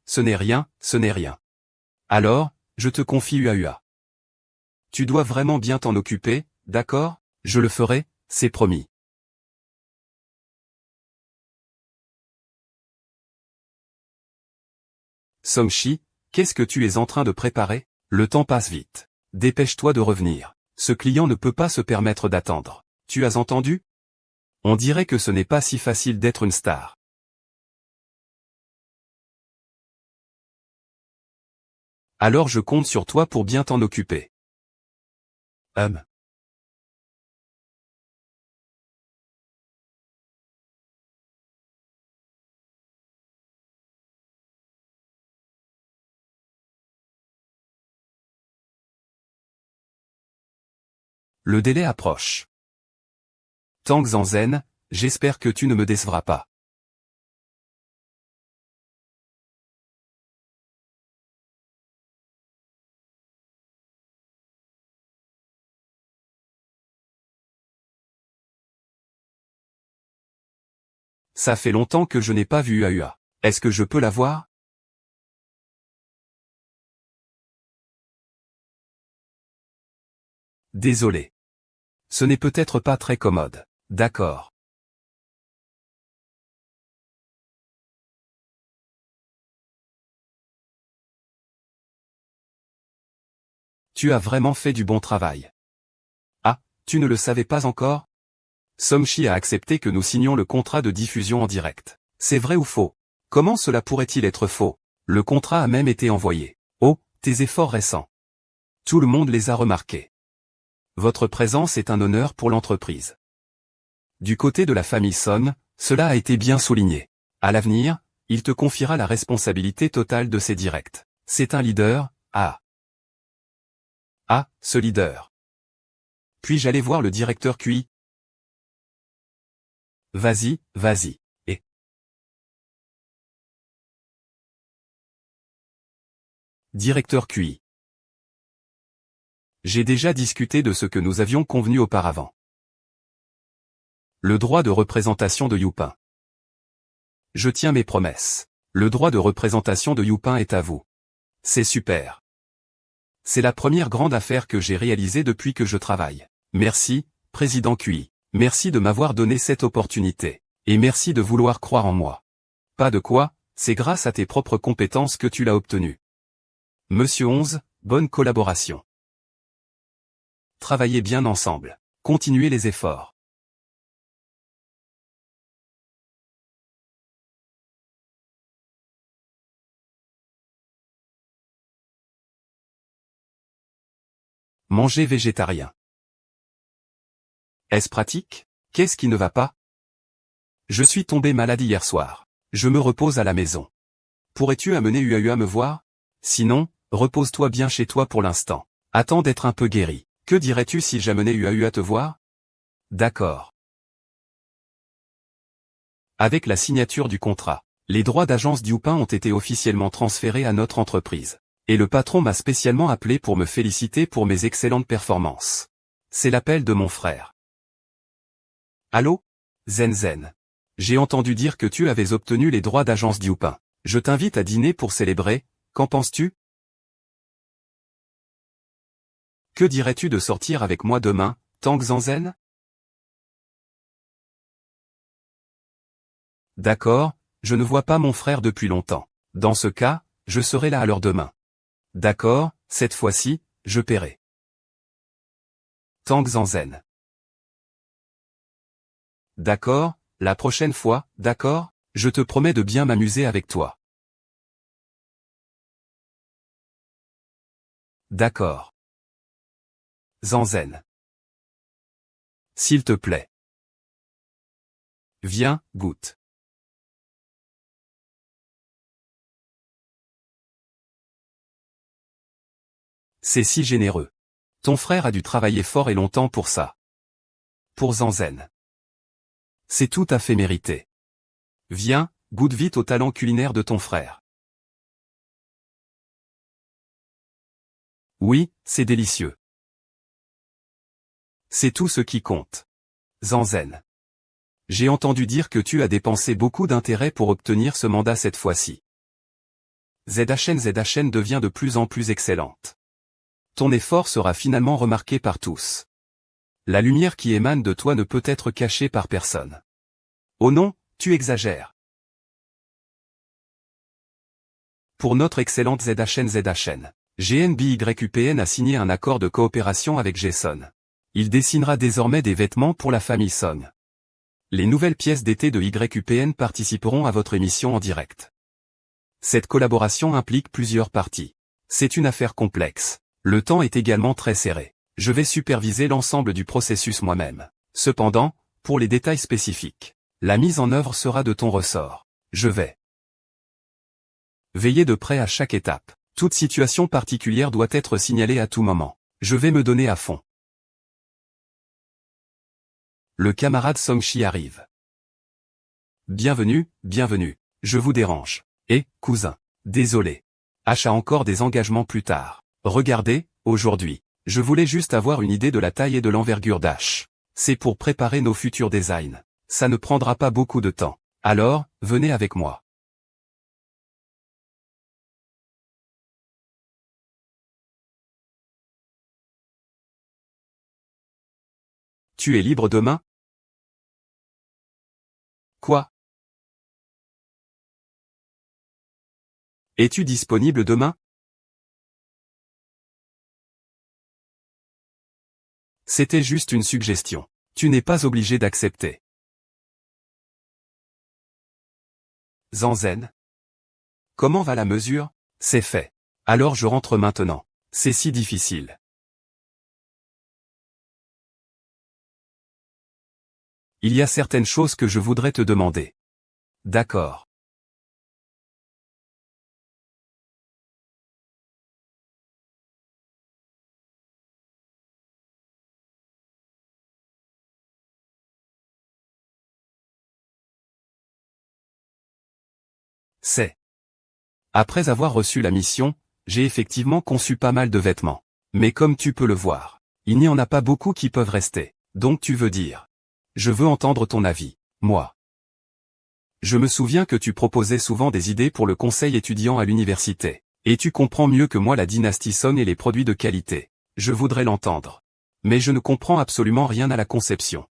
Ce n'est rien, ce n'est rien. Alors, je te confie Uaua. Tu dois vraiment bien t'en occuper, d'accord? Je le ferai, c'est promis. Songchi, qu'est-ce que tu es en train de préparer? Le temps passe vite. Dépêche-toi de revenir. Ce client ne peut pas se permettre d'attendre. Tu as entendu? On dirait que ce n'est pas si facile d'être une star. Alors je compte sur toi pour bien t'en occuper. Le délai approche. Tang Zanzen, j'espère que tu ne me décevras pas. Ça fait longtemps que je n'ai pas vu Ua. Est-ce que je peux la voir? Désolé. Ce n'est peut-être pas très commode. D'accord. Tu as vraiment fait du bon travail. Ah, tu ne le savais pas encore? Somchi a accepté que nous signions le contrat de diffusion en direct. C'est vrai ou faux? Comment cela pourrait-il être faux? Le contrat a même été envoyé. Oh, tes efforts récents. Tout le monde les a remarqués. Votre présence est un honneur pour l'entreprise. Du côté de la famille Son, cela a été bien souligné. À l'avenir, il te confiera la responsabilité totale de ses directs. C'est un leader, ce leader. Puis-je aller voir le directeur QI? Vas-y, vas-y. Et directeur QI. J'ai déjà discuté de ce que nous avions convenu auparavant. Le droit de représentation de Youpin. Je tiens mes promesses. Le droit de représentation de Youpin est à vous. C'est super. C'est la première grande affaire que j'ai réalisée depuis que je travaille. Merci, Président QI. Merci de m'avoir donné cette opportunité. Et merci de vouloir croire en moi. Pas de quoi, c'est grâce à tes propres compétences que tu l'as obtenu. Monsieur 11, bonne collaboration. Travaillez bien ensemble. Continuez les efforts. Manger végétarien. Est-ce pratique? Qu'est-ce qui ne va pas? Je suis tombé malade hier soir. Je me repose à la maison. Pourrais-tu amener Ua me voir? Sinon, repose-toi bien chez toi pour l'instant. Attends d'être un peu guéri. Que dirais-tu si j'amenais Ua te voir? D'accord. Avec la signature du contrat, les droits d'agence d'Youpin ont été officiellement transférés à notre entreprise. Et le patron m'a spécialement appelé pour me féliciter pour mes excellentes performances. C'est l'appel de mon frère. Allô? Zen. J'ai entendu dire que tu avais obtenu les droits d'agence d'Youpin. Je t'invite à dîner pour célébrer, qu'en penses-tu? Que dirais-tu de sortir avec moi demain, Tang Zanzen? D'accord, je ne vois pas mon frère depuis longtemps. Dans ce cas, je serai là alors demain. D'accord, cette fois-ci, je paierai. Tang Zanzen. D'accord, la prochaine fois, d'accord? Je te promets de bien m'amuser avec toi. D'accord. Zanzen. S'il te plaît. Viens, goûte. C'est si généreux. Ton frère a dû travailler fort et longtemps pour ça. Pour Zanzen. C'est tout à fait mérité. Viens, goûte vite au talent culinaire de ton frère. Oui, c'est délicieux. C'est tout ce qui compte. Zanzen. J'ai entendu dire que tu as dépensé beaucoup d'intérêt pour obtenir ce mandat cette fois-ci. ZHN devient de plus en plus excellente. Ton effort sera finalement remarqué par tous. La lumière qui émane de toi ne peut être cachée par personne. Oh non, tu exagères. Pour notre excellente ZHN, GNBYUPN a signé un accord de coopération avec Jason. Il dessinera désormais des vêtements pour la famille Son. Les nouvelles pièces d'été de YUPN participeront à votre émission en direct. Cette collaboration implique plusieurs parties. C'est une affaire complexe. Le temps est également très serré. Je vais superviser l'ensemble du processus moi-même. Cependant, pour les détails spécifiques, la mise en œuvre sera de ton ressort. Je vais veiller de près à chaque étape. Toute situation particulière doit être signalée à tout moment. Je vais me donner à fond. Le camarade Songchi arrive. Bienvenue, bienvenue. Je vous dérange. Eh, cousin. Désolé. H a encore des engagements plus tard. Regardez, aujourd'hui. Je voulais juste avoir une idée de la taille et de l'envergure d'H. C'est pour préparer nos futurs designs. Ça ne prendra pas beaucoup de temps. Alors, venez avec moi. Tu es libre demain? Quoi? Es-tu disponible demain? C'était juste une suggestion. Tu n'es pas obligé d'accepter. Zanzen. Comment va la mesure? C'est fait. Alors je rentre maintenant. C'est si difficile. Il y a certaines choses que je voudrais te demander. D'accord. C'est. Après avoir reçu la mission, j'ai effectivement conçu pas mal de vêtements. Mais comme tu peux le voir, il n'y en a pas beaucoup qui peuvent rester. Donc tu veux dire. Je veux entendre ton avis. Moi. Je me souviens que tu proposais souvent des idées pour le conseil étudiant à l'université. Et tu comprends mieux que moi la dynastie Song et les produits de qualité. Je voudrais l'entendre. Mais je ne comprends absolument rien à la conception.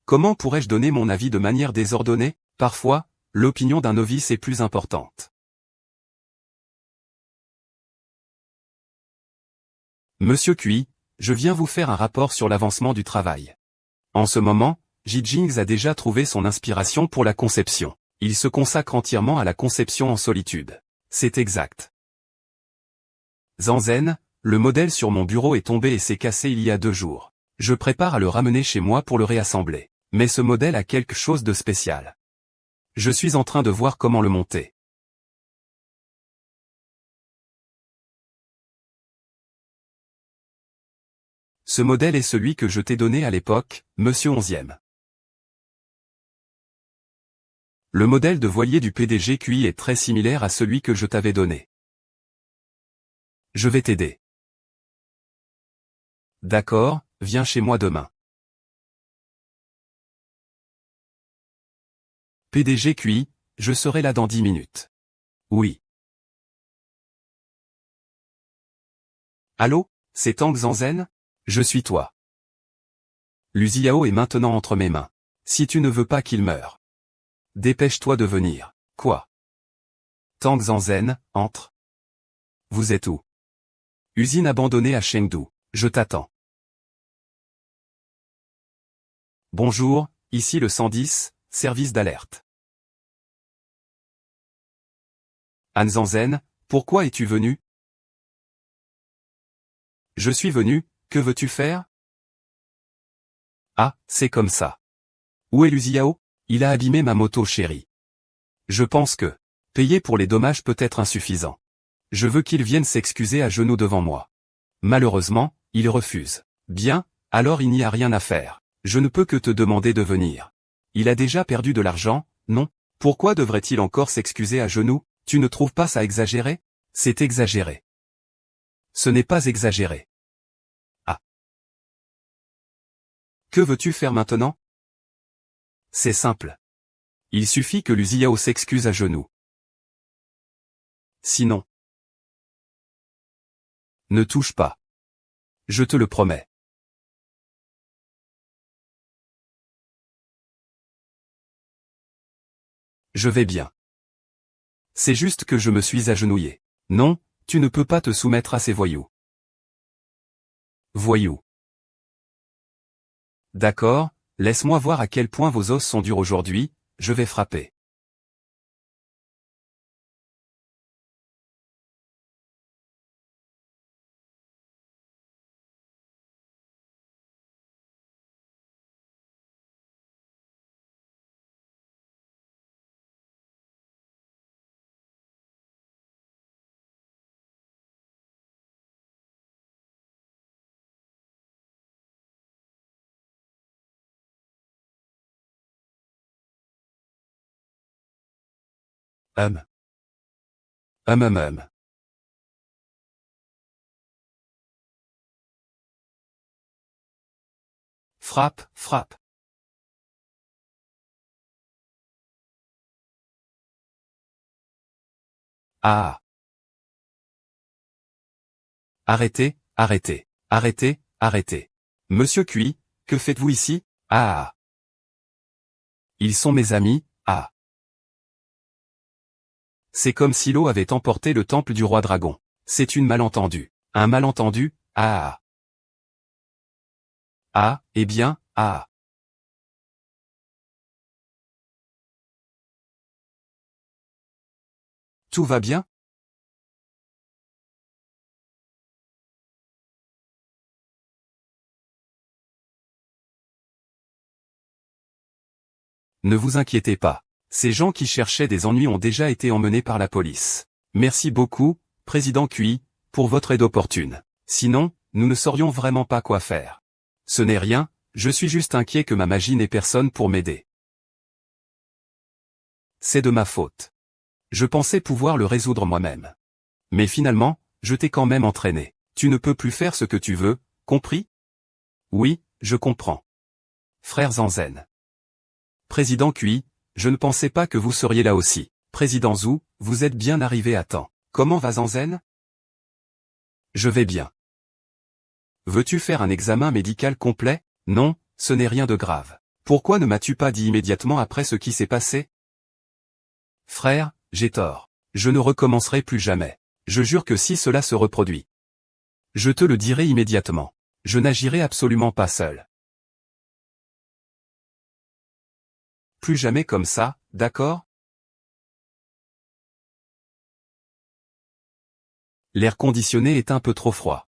Comment pourrais-je donner mon avis de manière désordonnée? Parfois, l'opinion d'un novice est plus importante. Monsieur Cui, je viens vous faire un rapport sur l'avancement du travail. En ce moment, Jijings a déjà trouvé son inspiration pour la conception. Il se consacre entièrement à la conception en solitude. C'est exact. Zanzen, le modèle sur mon bureau est tombé et s'est cassé il y a 2 jours. Je prépare à le ramener chez moi pour le réassembler. Mais ce modèle a quelque chose de spécial. Je suis en train de voir comment le monter. Ce modèle est celui que je t'ai donné à l'époque, monsieur 11e. Le modèle de voilier du PDG QI est très similaire à celui que je t'avais donné. Je vais t'aider. D'accord, viens chez moi demain. PDG QI, je serai là dans 10 minutes. Oui. Allô, c'est Tang Zanzen? Je suis toi. Luziao est maintenant entre mes mains. Si tu ne veux pas qu'il meure. Dépêche-toi de venir. Quoi? Tang Zanzen, entre. Vous êtes où? Usine abandonnée à Chengdu. Je t'attends. Bonjour, ici le 110, service d'alerte. Han Zanzen, pourquoi es-tu venu? Je suis venu, que veux-tu faire? Ah, c'est comme ça. Où est Luziao? Il a abîmé ma moto chérie. Je pense que payer pour les dommages peut être insuffisant. Je veux qu'il vienne s'excuser à genoux devant moi. Malheureusement, il refuse. Bien, alors il n'y a rien à faire. Je ne peux que te demander de venir. Il a déjà perdu de l'argent, non? Pourquoi devrait-il encore s'excuser à genoux? Tu ne trouves pas ça exagéré? C'est exagéré. Ce n'est pas exagéré. Ah. Que veux-tu faire maintenant? C'est simple. Il suffit que Luziao s'excuse à genoux. Sinon. Ne touche pas. Je te le promets. Je vais bien. C'est juste que je me suis agenouillé. Non, tu ne peux pas te soumettre à ces voyous. Voyous. D'accord, Laisse-moi voir à quel point vos os sont durs aujourd'hui, je vais frapper. Hum. Hum hum hum. Frappe, frappe. Ah. Arrêtez, arrêtez, arrêtez, arrêtez. Monsieur Cui, que faites-vous ici? Ah. Ils sont mes amis, ah. C'est comme si l'eau avait emporté le temple du roi dragon. C'est une malentendu. Un malentendu, ah. Ah, eh bien, ah. Tout va bien? Ne vous inquiétez pas. Ces gens qui cherchaient des ennuis ont déjà été emmenés par la police. Merci beaucoup, Président Cui, pour votre aide opportune. Sinon, nous ne saurions vraiment pas quoi faire. Ce n'est rien, je suis juste inquiet que ma magie n'ait personne pour m'aider. C'est de ma faute. Je pensais pouvoir le résoudre moi-même. Mais finalement, je t'ai quand même entraîné. Tu ne peux plus faire ce que tu veux, compris? Oui, je comprends. Frère Zanzen. Président Cui, je ne pensais pas que vous seriez là aussi. Président Zhou, vous êtes bien arrivé à temps. Comment va Zanzen? Je vais bien. Veux-tu faire un examen médical complet? Non, ce n'est rien de grave. Pourquoi ne m'as-tu pas dit immédiatement après ce qui s'est passé? Frère, j'ai tort. Je ne recommencerai plus jamais. Je jure que si cela se reproduit, je te le dirai immédiatement. Je n'agirai absolument pas seul. Plus jamais comme ça, d'accord? L'air conditionné est un peu trop froid.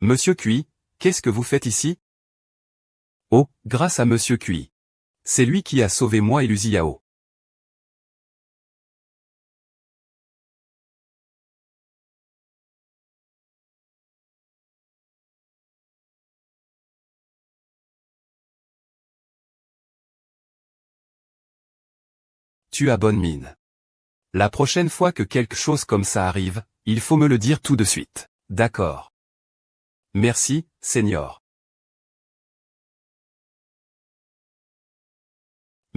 Monsieur Cui, qu'est-ce que vous faites ici? Oh, grâce à Monsieur Cui. C'est lui qui a sauvé moi et Luzi Yao. Tu as bonne mine. La prochaine fois que quelque chose comme ça arrive, il faut me le dire tout de suite. D'accord. Merci, Seigneur.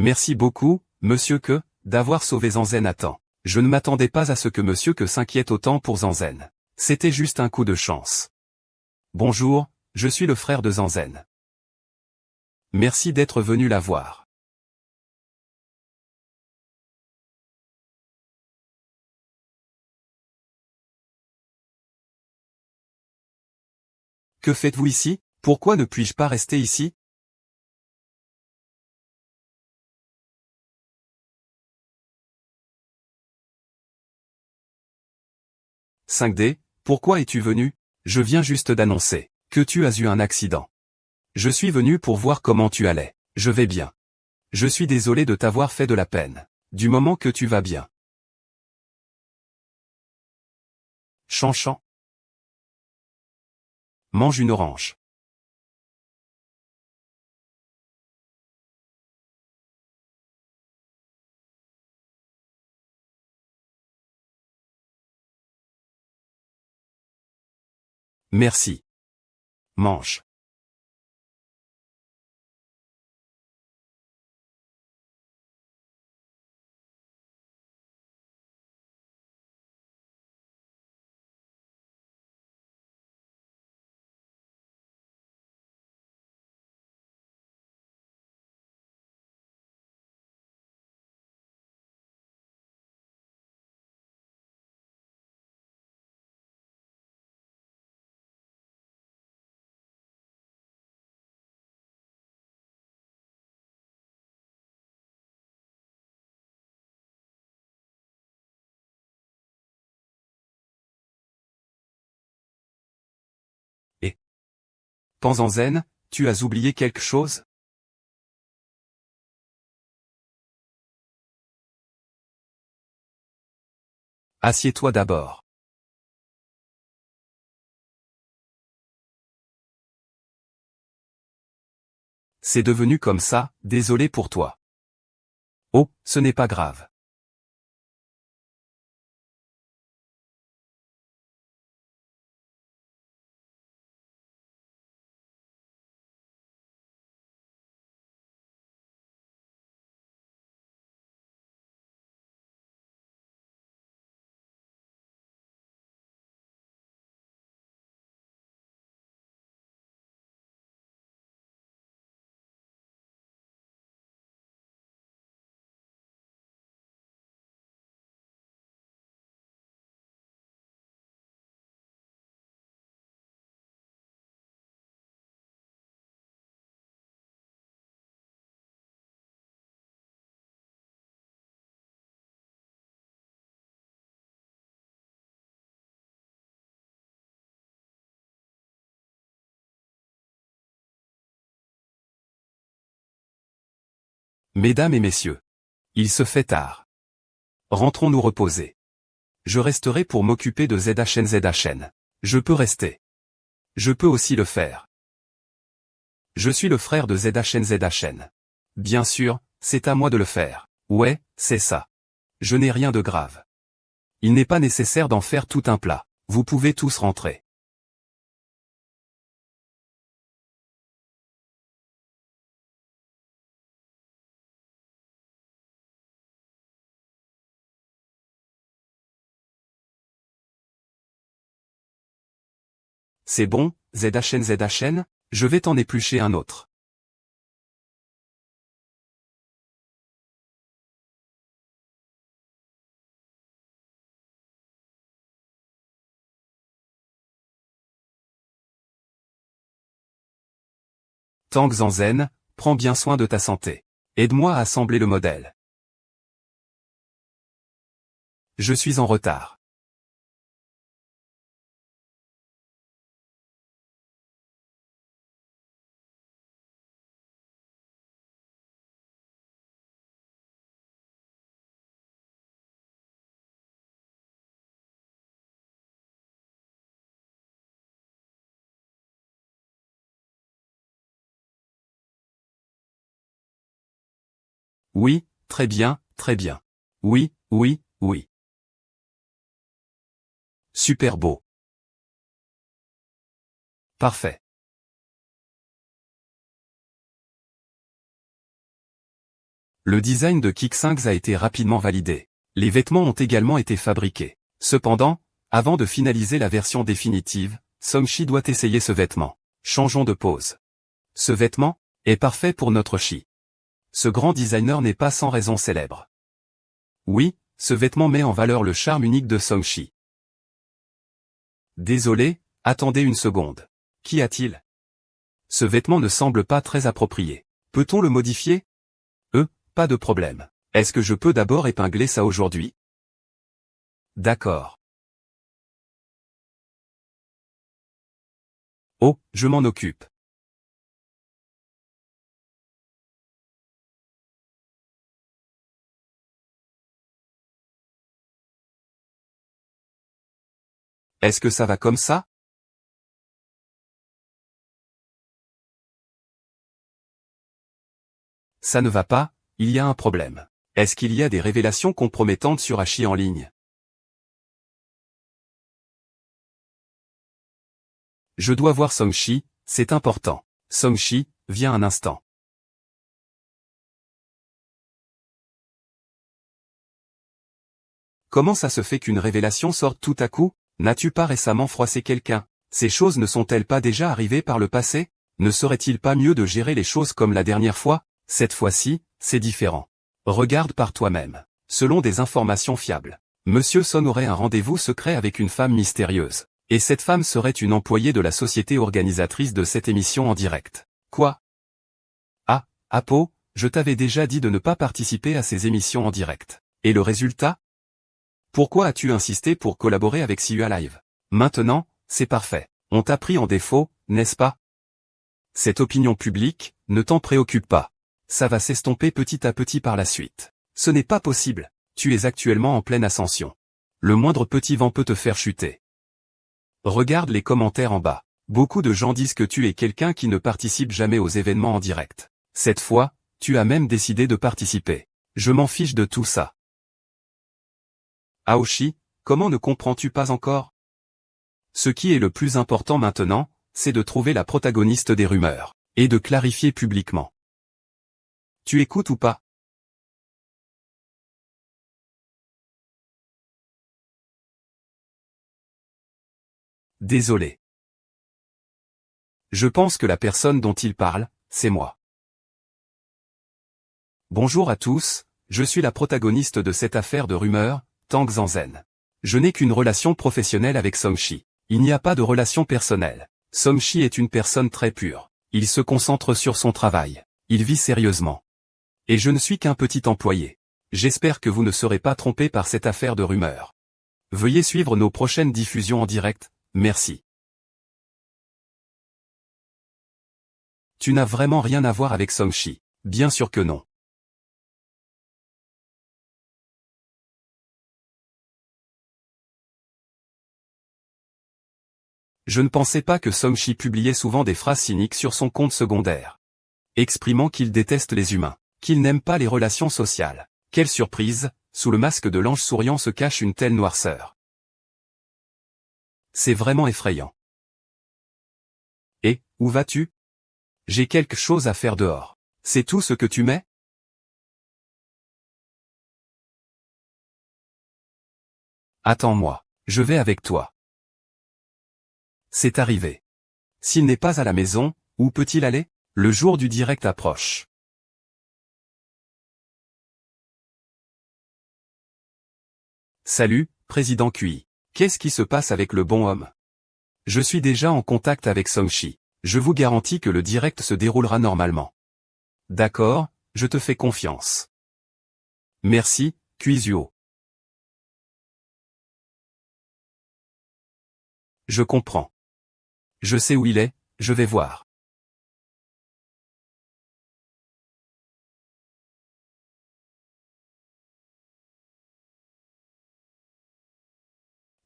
Merci beaucoup, Monsieur Que, d'avoir sauvé Zanzen à temps. Je ne m'attendais pas à ce que Monsieur Que s'inquiète autant pour Zanzen. C'était juste un coup de chance. Bonjour, je suis le frère de Zanzen. Merci d'être venu la voir. Que faites-vous ici? Pourquoi ne puis-je pas rester ici? 5D, pourquoi es-tu venu? Je viens juste d'annoncer que tu as eu un accident. Je suis venu pour voir comment tu allais. Je vais bien. Je suis désolé de t'avoir fait de la peine. Du moment que tu vas bien. Chanchan. Mange une orange. Merci. Mange. Pan en zen, tu as oublié quelque chose? Assieds-toi d'abord. C'est devenu comme ça, désolé pour toi. Oh, ce n'est pas grave. Mesdames et messieurs, il se fait tard. Rentrons nous reposer. Je resterai pour m'occuper de ZHN. Je peux rester. Je peux aussi le faire. Je suis le frère de ZHN. Bien sûr, c'est à moi de le faire. Ouais, c'est ça. Je n'ai rien de grave. Il n'est pas nécessaire d'en faire tout un plat. Vous pouvez tous rentrer. C'est bon, ZHN, je vais t'en éplucher un autre. Tang Zanzen, prends bien soin de ta santé. Aide-moi à assembler le modèle. Je suis en retard. Oui, très bien, très bien. Oui, oui, oui. Super beau. Parfait. Le design de Kick5 a été rapidement validé. Les vêtements ont également été fabriqués. Cependant, avant de finaliser la version définitive, Songshi doit essayer ce vêtement. Changeons de pose. Ce vêtement est parfait pour notre Shi. Ce grand designer n'est pas sans raison célèbre. Oui, ce vêtement met en valeur le charme unique de Songshi. Désolé, attendez une seconde. Qu'y a-t-il? Ce vêtement ne semble pas très approprié. Peut-on le modifier? Pas de problème. Est-ce que je peux d'abord épingler ça aujourd'hui? D'accord. Oh, je m'en occupe. Est-ce que ça va comme ça? Ça ne va pas, il y a un problème. Est-ce qu'il y a des révélations compromettantes sur Hachi en ligne? Je dois voir Songshi, c'est important. Songshi, viens un instant. Comment ça se fait qu'une révélation sorte tout à coup? N'as-tu pas récemment froissé quelqu'un? Ces choses ne sont-elles pas déjà arrivées par le passé? Ne serait-il pas mieux de gérer les choses comme la dernière fois? Cette fois-ci, c'est différent. Regarde par toi-même. Selon des informations fiables, Monsieur Son aurait un rendez-vous secret avec une femme mystérieuse. Et cette femme serait une employée de la société organisatrice de cette émission en direct. Quoi? Ah, Apo, je t'avais déjà dit de ne pas participer à ces émissions en direct. Et le résultat? Pourquoi as-tu insisté pour collaborer avec CUA Live? Maintenant, c'est parfait. On t'a pris en défaut, n'est-ce pas? Cette opinion publique, ne t'en préoccupe pas. Ça va s'estomper petit à petit par la suite. Ce n'est pas possible. Tu es actuellement en pleine ascension. Le moindre petit vent peut te faire chuter. Regarde les commentaires en bas. Beaucoup de gens disent que tu es quelqu'un qui ne participe jamais aux événements en direct. Cette fois, tu as même décidé de participer. Je m'en fiche de tout ça. Aoshi, comment ne comprends-tu pas encore? Ce qui est le plus important maintenant, c'est de trouver la protagoniste des rumeurs, et de clarifier publiquement. Tu écoutes ou pas? Désolé. Je pense que la personne dont il parle, c'est moi. Bonjour à tous, je suis la protagoniste de cette affaire de rumeurs, Tang Zanzen. Je n'ai qu'une relation professionnelle avec Songshi. Il n'y a pas de relation personnelle. Songshi est une personne très pure. Il se concentre sur son travail. Il vit sérieusement. Et je ne suis qu'un petit employé. J'espère que vous ne serez pas trompé par cette affaire de rumeurs. Veuillez suivre nos prochaines diffusions en direct, merci. Tu n'as vraiment rien à voir avec Songshi. Bien sûr que non. Je ne pensais pas que Songshi publiait souvent des phrases cyniques sur son compte secondaire, exprimant qu'il déteste les humains, qu'il n'aime pas les relations sociales. Quelle surprise, sous le masque de l'ange souriant se cache une telle noirceur. C'est vraiment effrayant. Et, où vas-tu? J'ai quelque chose à faire dehors. C'est tout ce que tu mets? Attends-moi, je vais avec toi. C'est arrivé. S'il n'est pas à la maison, où peut-il aller? Le jour du direct approche. Salut, Président QI. Qu'est-ce qui se passe avec le bon homme? Je suis déjà en contact avec Songshi. Je vous garantis que le direct se déroulera normalement. D'accord, je te fais confiance. Merci, Kuizuo. Je comprends. Je sais où il est, je vais voir.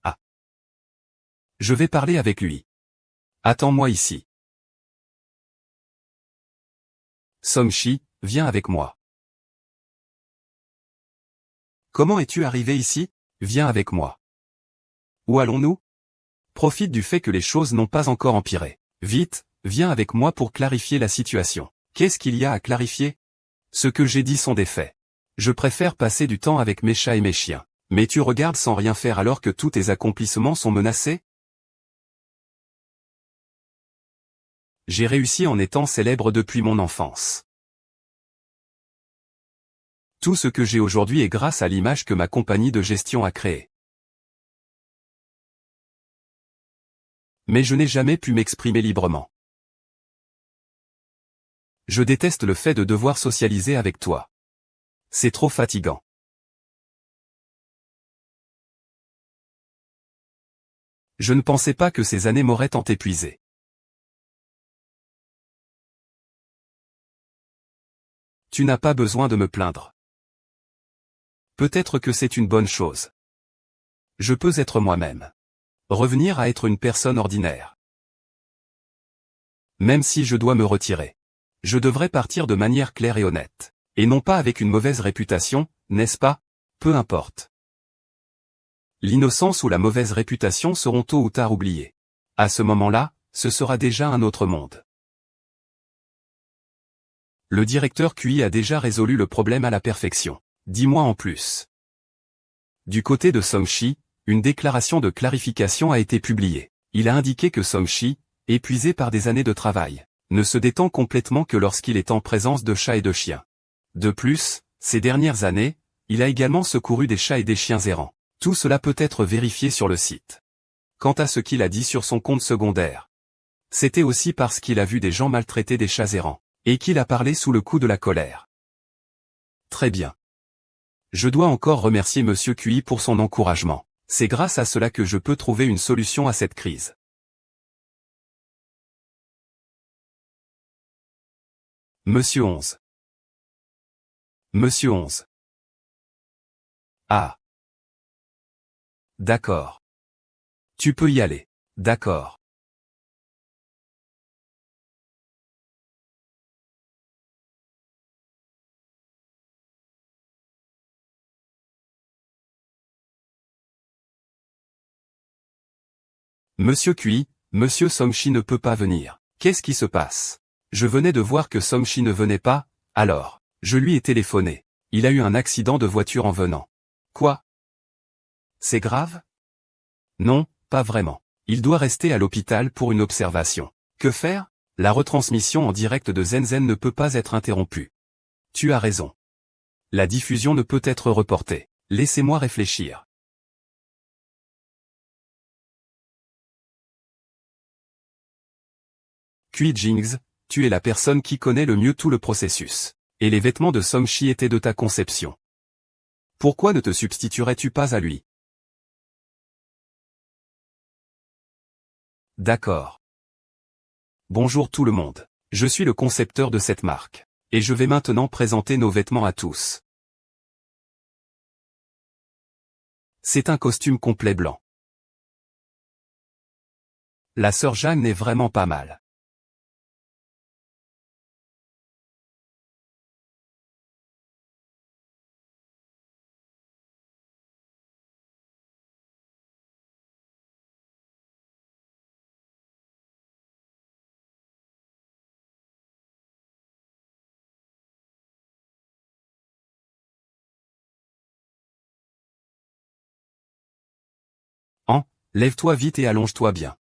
Ah. Je vais parler avec lui. Attends-moi ici. Songshi, viens avec moi. Comment es-tu arrivé ici? Viens avec moi. Où allons-nous? Profite du fait que les choses n'ont pas encore empiré. Vite, viens avec moi pour clarifier la situation. Qu'est-ce qu'il y a à clarifier? Ce que j'ai dit sont des faits. Je préfère passer du temps avec mes chats et mes chiens. Mais tu regardes sans rien faire alors que tous tes accomplissements sont menacés? J'ai réussi en étant célèbre depuis mon enfance. Tout ce que j'ai aujourd'hui est grâce à l'image que ma compagnie de gestion a créée. Mais je n'ai jamais pu m'exprimer librement. Je déteste le fait de devoir socialiser avec toi. C'est trop fatigant. Je ne pensais pas que ces années m'auraient tant épuisé. Tu n'as pas besoin de me plaindre. Peut-être que c'est une bonne chose. Je peux être moi-même. Revenir à être une personne ordinaire. Même si je dois me retirer. Je devrais partir de manière claire et honnête. Et non pas avec une mauvaise réputation, n'est-ce pas? Peu importe. L'innocence ou la mauvaise réputation seront tôt ou tard oubliées. À ce moment-là, ce sera déjà un autre monde. Le directeur QI a déjà résolu le problème à la perfection. Dis-moi en plus. Du côté de Songshi, une déclaration de clarification a été publiée. Il a indiqué que Songshi, épuisé par des années de travail, ne se détend complètement que lorsqu'il est en présence de chats et de chiens. De plus, ces dernières années, il a également secouru des chats et des chiens errants. Tout cela peut être vérifié sur le site. Quant à ce qu'il a dit sur son compte secondaire, c'était aussi parce qu'il a vu des gens maltraiter des chats errants, et qu'il a parlé sous le coup de la colère. Très bien. Je dois encore remercier Monsieur QI pour son encouragement. C'est grâce à cela que je peux trouver une solution à cette crise. Monsieur 11. Monsieur 11. Ah. D'accord. Tu peux y aller. D'accord. Monsieur Cui, Monsieur Songchi ne peut pas venir. Qu'est-ce qui se passe? Je venais de voir que Songchi ne venait pas, alors. Je lui ai téléphoné. Il a eu un accident de voiture en venant. Quoi? C'est grave? Non, pas vraiment. Il doit rester à l'hôpital pour une observation. Que faire? La retransmission en direct de Zenzen ne peut pas être interrompue. Tu as raison. La diffusion ne peut être reportée. Laissez-moi réfléchir. Kui Jings, tu es la personne qui connaît le mieux tout le processus. Et les vêtements de Songchi étaient de ta conception. Pourquoi ne te substituerais-tu pas à lui? D'accord. Bonjour tout le monde. Je suis le concepteur de cette marque. Et je vais maintenant présenter nos vêtements à tous. C'est un costume complet blanc. La sœur Jeanne est vraiment pas mal. Lève-toi vite et allonge-toi bien.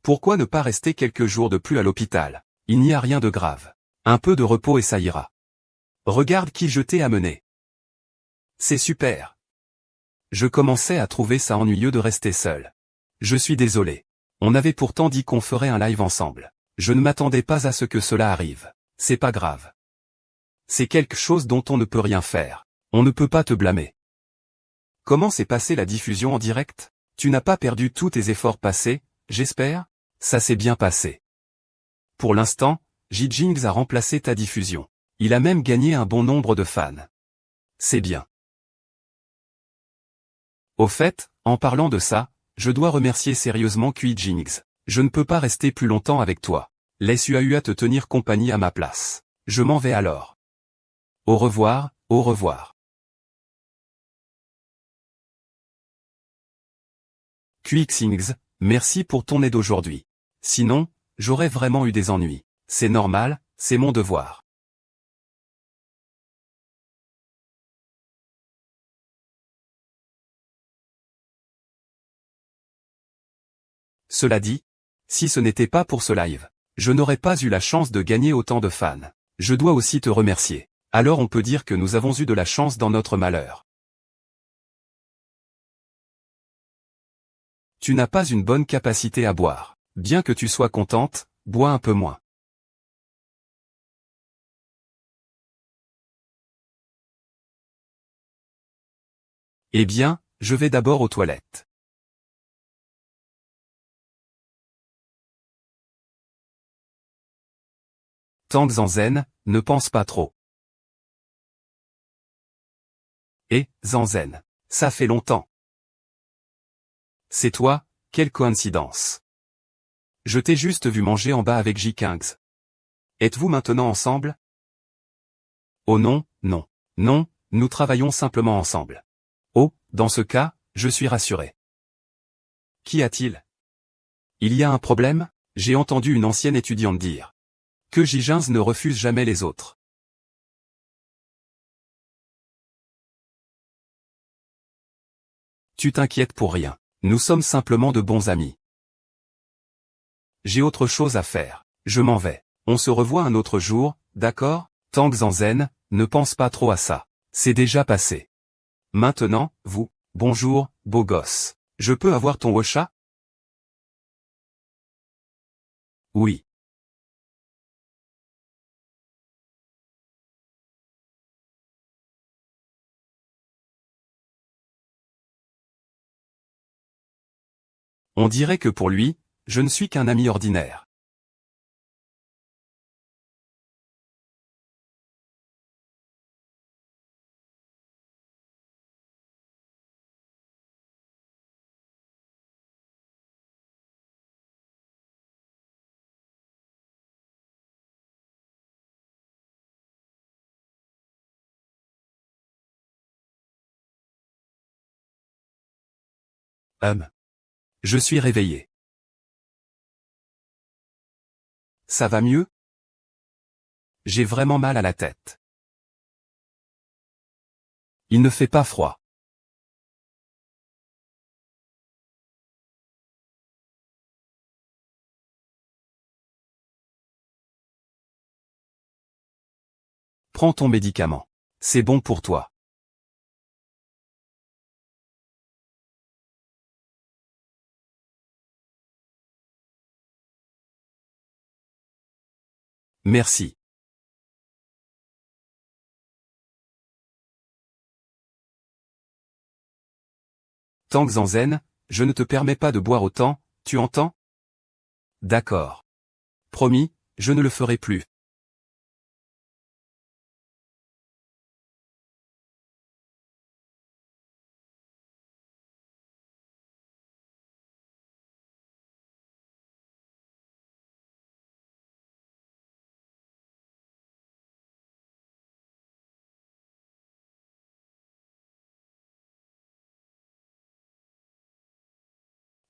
Pourquoi ne pas rester quelques jours de plus à l'hôpital? Il n'y a rien de grave. Un peu de repos et ça ira. Regarde qui je t'ai amené. C'est super. Je commençais à trouver ça ennuyeux de rester seul. Je suis désolé. On avait pourtant dit qu'on ferait un live ensemble. Je ne m'attendais pas à ce que cela arrive. C'est pas grave. C'est quelque chose dont on ne peut rien faire. On ne peut pas te blâmer. Comment s'est passée la diffusion en direct? Tu n'as pas perdu tous tes efforts passés, j'espère? Ça s'est bien passé. Pour l'instant, Jijings a remplacé ta diffusion. Il a même gagné un bon nombre de fans. C'est bien. Au fait, en parlant de ça, je dois remercier sérieusement Kui Jings. Je ne peux pas rester plus longtemps avec toi. Laisse UAUA te tenir compagnie à ma place. Je m'en vais alors. Au revoir, au revoir. Kui Xings, merci pour ton aide aujourd'hui. Sinon, j'aurais vraiment eu des ennuis. C'est normal, c'est mon devoir. Cela dit, si ce n'était pas pour ce live, je n'aurais pas eu la chance de gagner autant de fans. Je dois aussi te remercier. Alors on peut dire que nous avons eu de la chance dans notre malheur. Tu n'as pas une bonne capacité à boire. Bien que tu sois contente, bois un peu moins. Eh bien, je vais d'abord aux toilettes. Tang Zanzen, ne pense pas trop. Et, Zanzen. Ça fait longtemps. C'est toi, quelle coïncidence. Je t'ai juste vu manger en bas avec J-Kings. Êtes-vous maintenant ensemble? Oh non, non. Non, nous travaillons simplement ensemble. Oh, dans ce cas, je suis rassuré. Qu'y a-t-il? Il y a un problème? J'ai entendu une ancienne étudiante dire que Jijins ne refuse jamais les autres. Tu t'inquiètes pour rien. Nous sommes simplement de bons amis. J'ai autre chose à faire. Je m'en vais. On se revoit un autre jour, d'accord? Tang Zanzen, ne pense pas trop à ça. C'est déjà passé. Maintenant, vous. Bonjour, beau gosse. Je peux avoir ton Ocha? Oui. On dirait que pour lui, je ne suis qu'un ami ordinaire. Je suis réveillé. Ça va mieux? J'ai vraiment mal à la tête. Il ne fait pas froid. Prends ton médicament. C'est bon pour toi. Merci. Tang Zanzen, je ne te permets pas de boire autant, tu entends? D'accord. Promis, je ne le ferai plus.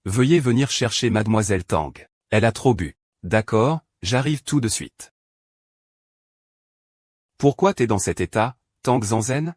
Veuillez venir chercher Mademoiselle Tang. Elle a trop bu. D'accord, j'arrive tout de suite. Pourquoi t'es dans cet état, Tang Zanzen?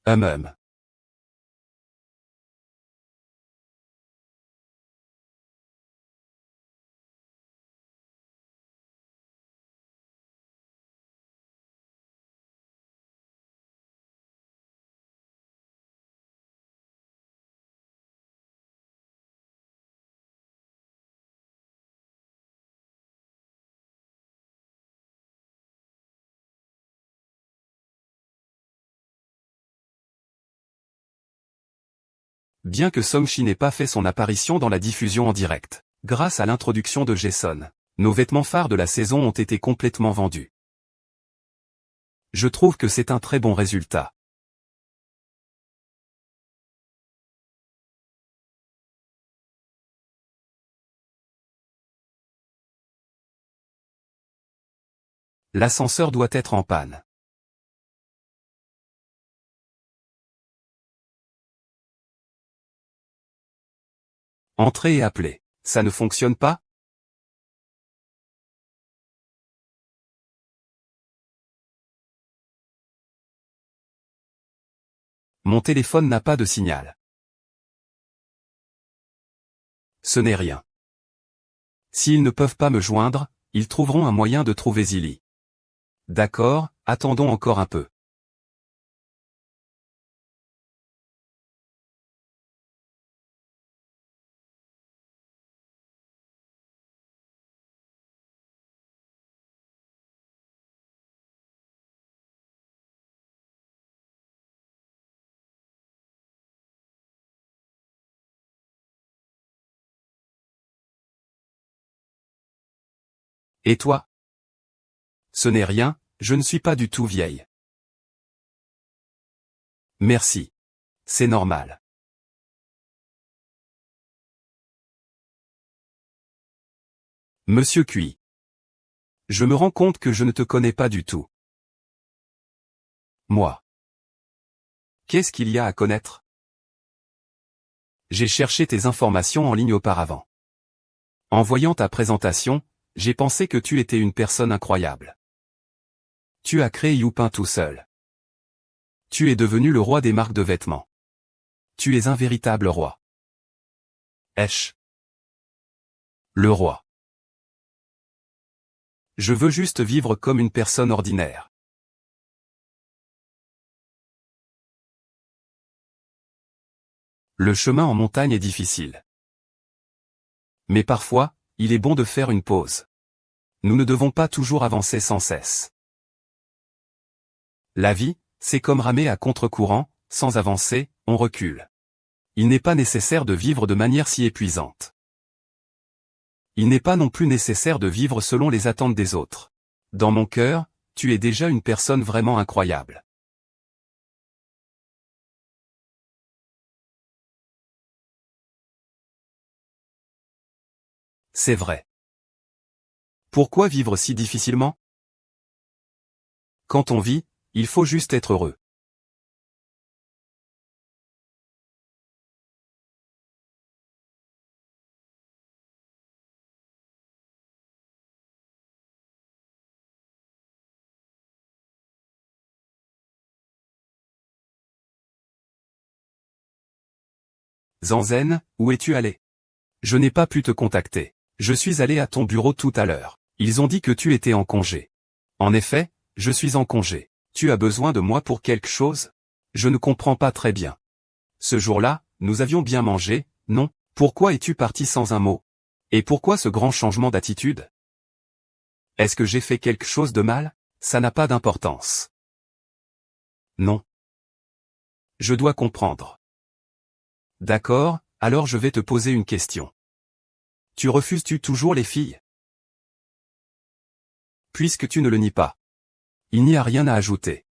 Hum. Bien que Song-Chi n'ait pas fait son apparition dans la diffusion en direct, grâce à l'introduction de Jason, nos vêtements phares de la saison ont été complètement vendus. Je trouve que c'est un très bon résultat. L'ascenseur doit être en panne. Entrez et appelez. Ça ne fonctionne pas? Mon téléphone n'a pas de signal. Ce n'est rien. S'ils ne peuvent pas me joindre, ils trouveront un moyen de trouver Zilly. D'accord, attendons encore un peu. Et toi? Ce n'est rien, je ne suis pas du tout vieille. Merci. C'est normal. Monsieur Cui. Je me rends compte que je ne te connais pas du tout. Moi. Qu'est-ce qu'il y a à connaître? J'ai cherché tes informations en ligne auparavant. En voyant ta présentation, j'ai pensé que tu étais une personne incroyable. Tu as créé Youpin tout seul. Tu es devenu le roi des marques de vêtements. Tu es un véritable roi. Esh. Le roi. Je veux juste vivre comme une personne ordinaire. Le chemin en montagne est difficile. Mais parfois, il est bon de faire une pause. Nous ne devons pas toujours avancer sans cesse. La vie, c'est comme ramer à contre-courant, sans avancer, on recule. Il n'est pas nécessaire de vivre de manière si épuisante. Il n'est pas non plus nécessaire de vivre selon les attentes des autres. Dans mon cœur, tu es déjà une personne vraiment incroyable. C'est vrai. Pourquoi vivre si difficilement? Quand on vit, il faut juste être heureux. Zanzen, où es-tu allé? Je n'ai pas pu te contacter. Je suis allé à ton bureau tout à l'heure. Ils ont dit que tu étais en congé. En effet, je suis en congé. Tu as besoin de moi pour quelque chose? Je ne comprends pas très bien. Ce jour-là, nous avions bien mangé, non? Pourquoi es-tu parti sans un mot? Et pourquoi ce grand changement d'attitude? Est-ce que j'ai fait quelque chose de mal? Ça n'a pas d'importance. Non. Je dois comprendre. D'accord, alors je vais te poser une question. Tu refuses-tu toujours les filles? Puisque tu ne le nies pas. Il n'y a rien à ajouter.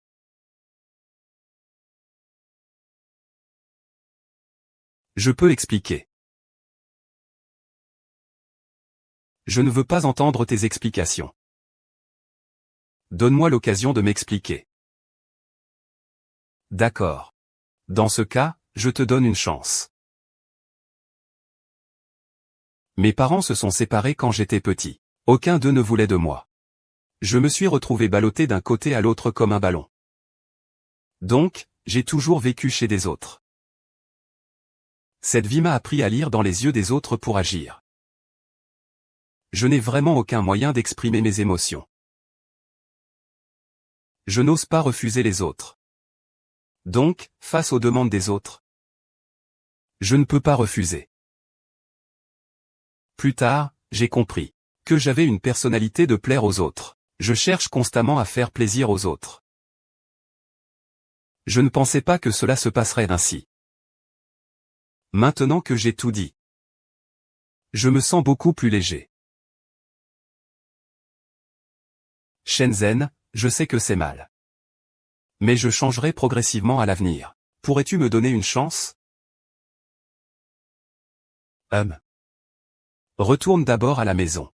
Je peux expliquer. Je ne veux pas entendre tes explications. Donne-moi l'occasion de m'expliquer. D'accord. Dans ce cas, je te donne une chance. Mes parents se sont séparés quand j'étais petit. Aucun d'eux ne voulait de moi. Je me suis retrouvé ballotté d'un côté à l'autre comme un ballon. Donc, j'ai toujours vécu chez des autres. Cette vie m'a appris à lire dans les yeux des autres pour agir. Je n'ai vraiment aucun moyen d'exprimer mes émotions. Je n'ose pas refuser les autres. Donc, face aux demandes des autres, je ne peux pas refuser. Plus tard, j'ai compris que j'avais une personnalité de plaire aux autres. Je cherche constamment à faire plaisir aux autres. Je ne pensais pas que cela se passerait ainsi. Maintenant que j'ai tout dit, je me sens beaucoup plus léger. Shenzhen, je sais que c'est mal. Mais je changerai progressivement à l'avenir. Pourrais-tu me donner une chance? Retourne d'abord à la maison.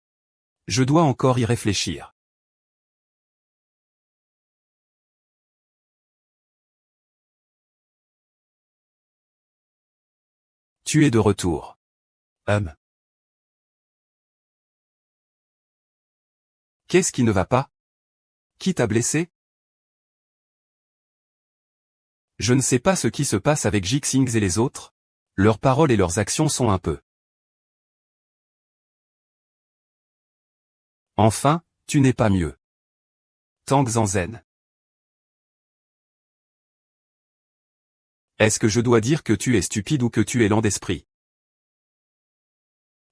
Je dois encore y réfléchir. Tu es de retour. Qu'est-ce qui ne va pas? Qui t'a blessé? Je ne sais pas ce qui se passe avec Jixings et les autres. Leurs paroles et leurs actions sont un peu. Enfin, tu n'es pas mieux. Tang Zanzen. Est-ce que je dois dire que tu es stupide ou que tu es lent d'esprit?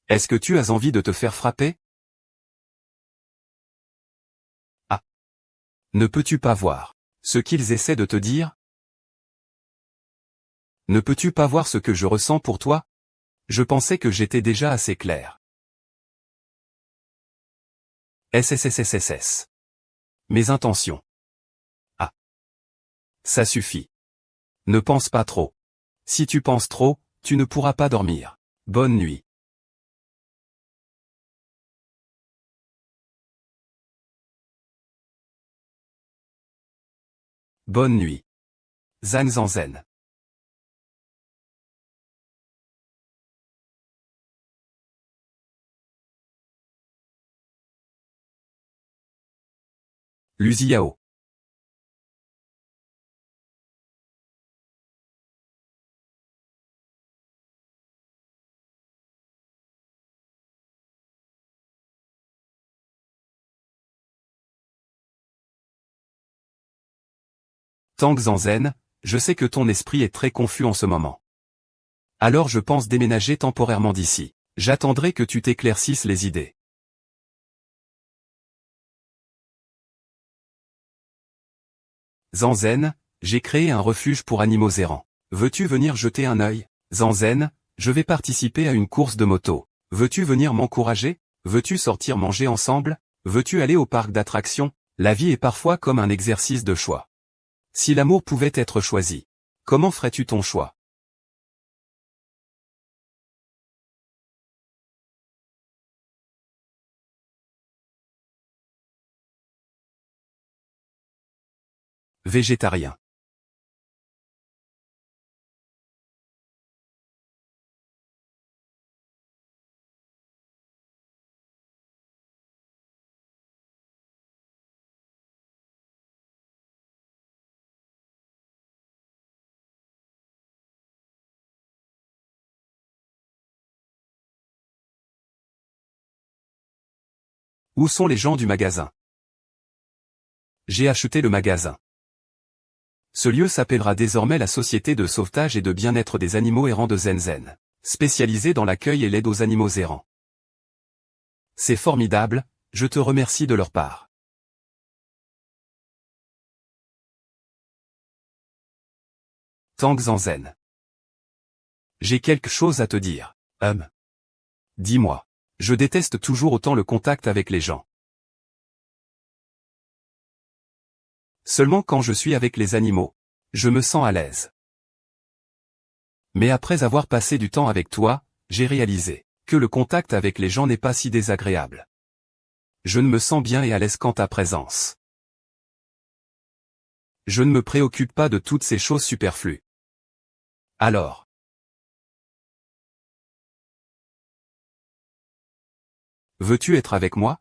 Est-ce que tu as envie de te faire frapper? Ah. Ne peux-tu pas voir ce qu'ils essaient de te dire? Ne peux-tu pas voir ce que je ressens pour toi? Je pensais que j'étais déjà assez clair. SSSSSS. Mes intentions. Ah. Ça suffit. Ne pense pas trop. Si tu penses trop, tu ne pourras pas dormir. Bonne nuit. Bonne nuit. Zhang Zanzen. Luziao. Tang Zanzen, je sais que ton esprit est très confus en ce moment. Alors je pense déménager temporairement d'ici. J'attendrai que tu t'éclaircisses les idées. Zanzen, j'ai créé un refuge pour animaux errants. Veux-tu venir jeter un œil? Zanzen, je vais participer à une course de moto. Veux-tu venir m'encourager? Veux-tu sortir manger ensemble? Veux-tu aller au parc d'attractions? La vie est parfois comme un exercice de choix. Si l'amour pouvait être choisi, comment ferais-tu ton choix? Végétarien. Où sont les gens du magasin? J'ai acheté le magasin. Ce lieu s'appellera désormais la Société de sauvetage et de bien-être des animaux errants de Zenzen, spécialisée dans l'accueil et l'aide aux animaux errants. C'est formidable, je te remercie de leur part. Tang Zanzen. J'ai quelque chose à te dire. Dis-moi. Je déteste toujours autant le contact avec les gens. Seulement quand je suis avec les animaux, je me sens à l'aise. Mais après avoir passé du temps avec toi, j'ai réalisé que le contact avec les gens n'est pas si désagréable. Je ne me sens bien et à l'aise qu'en ta présence. Je ne me préoccupe pas de toutes ces choses superflues. Alors, veux-tu être avec moi?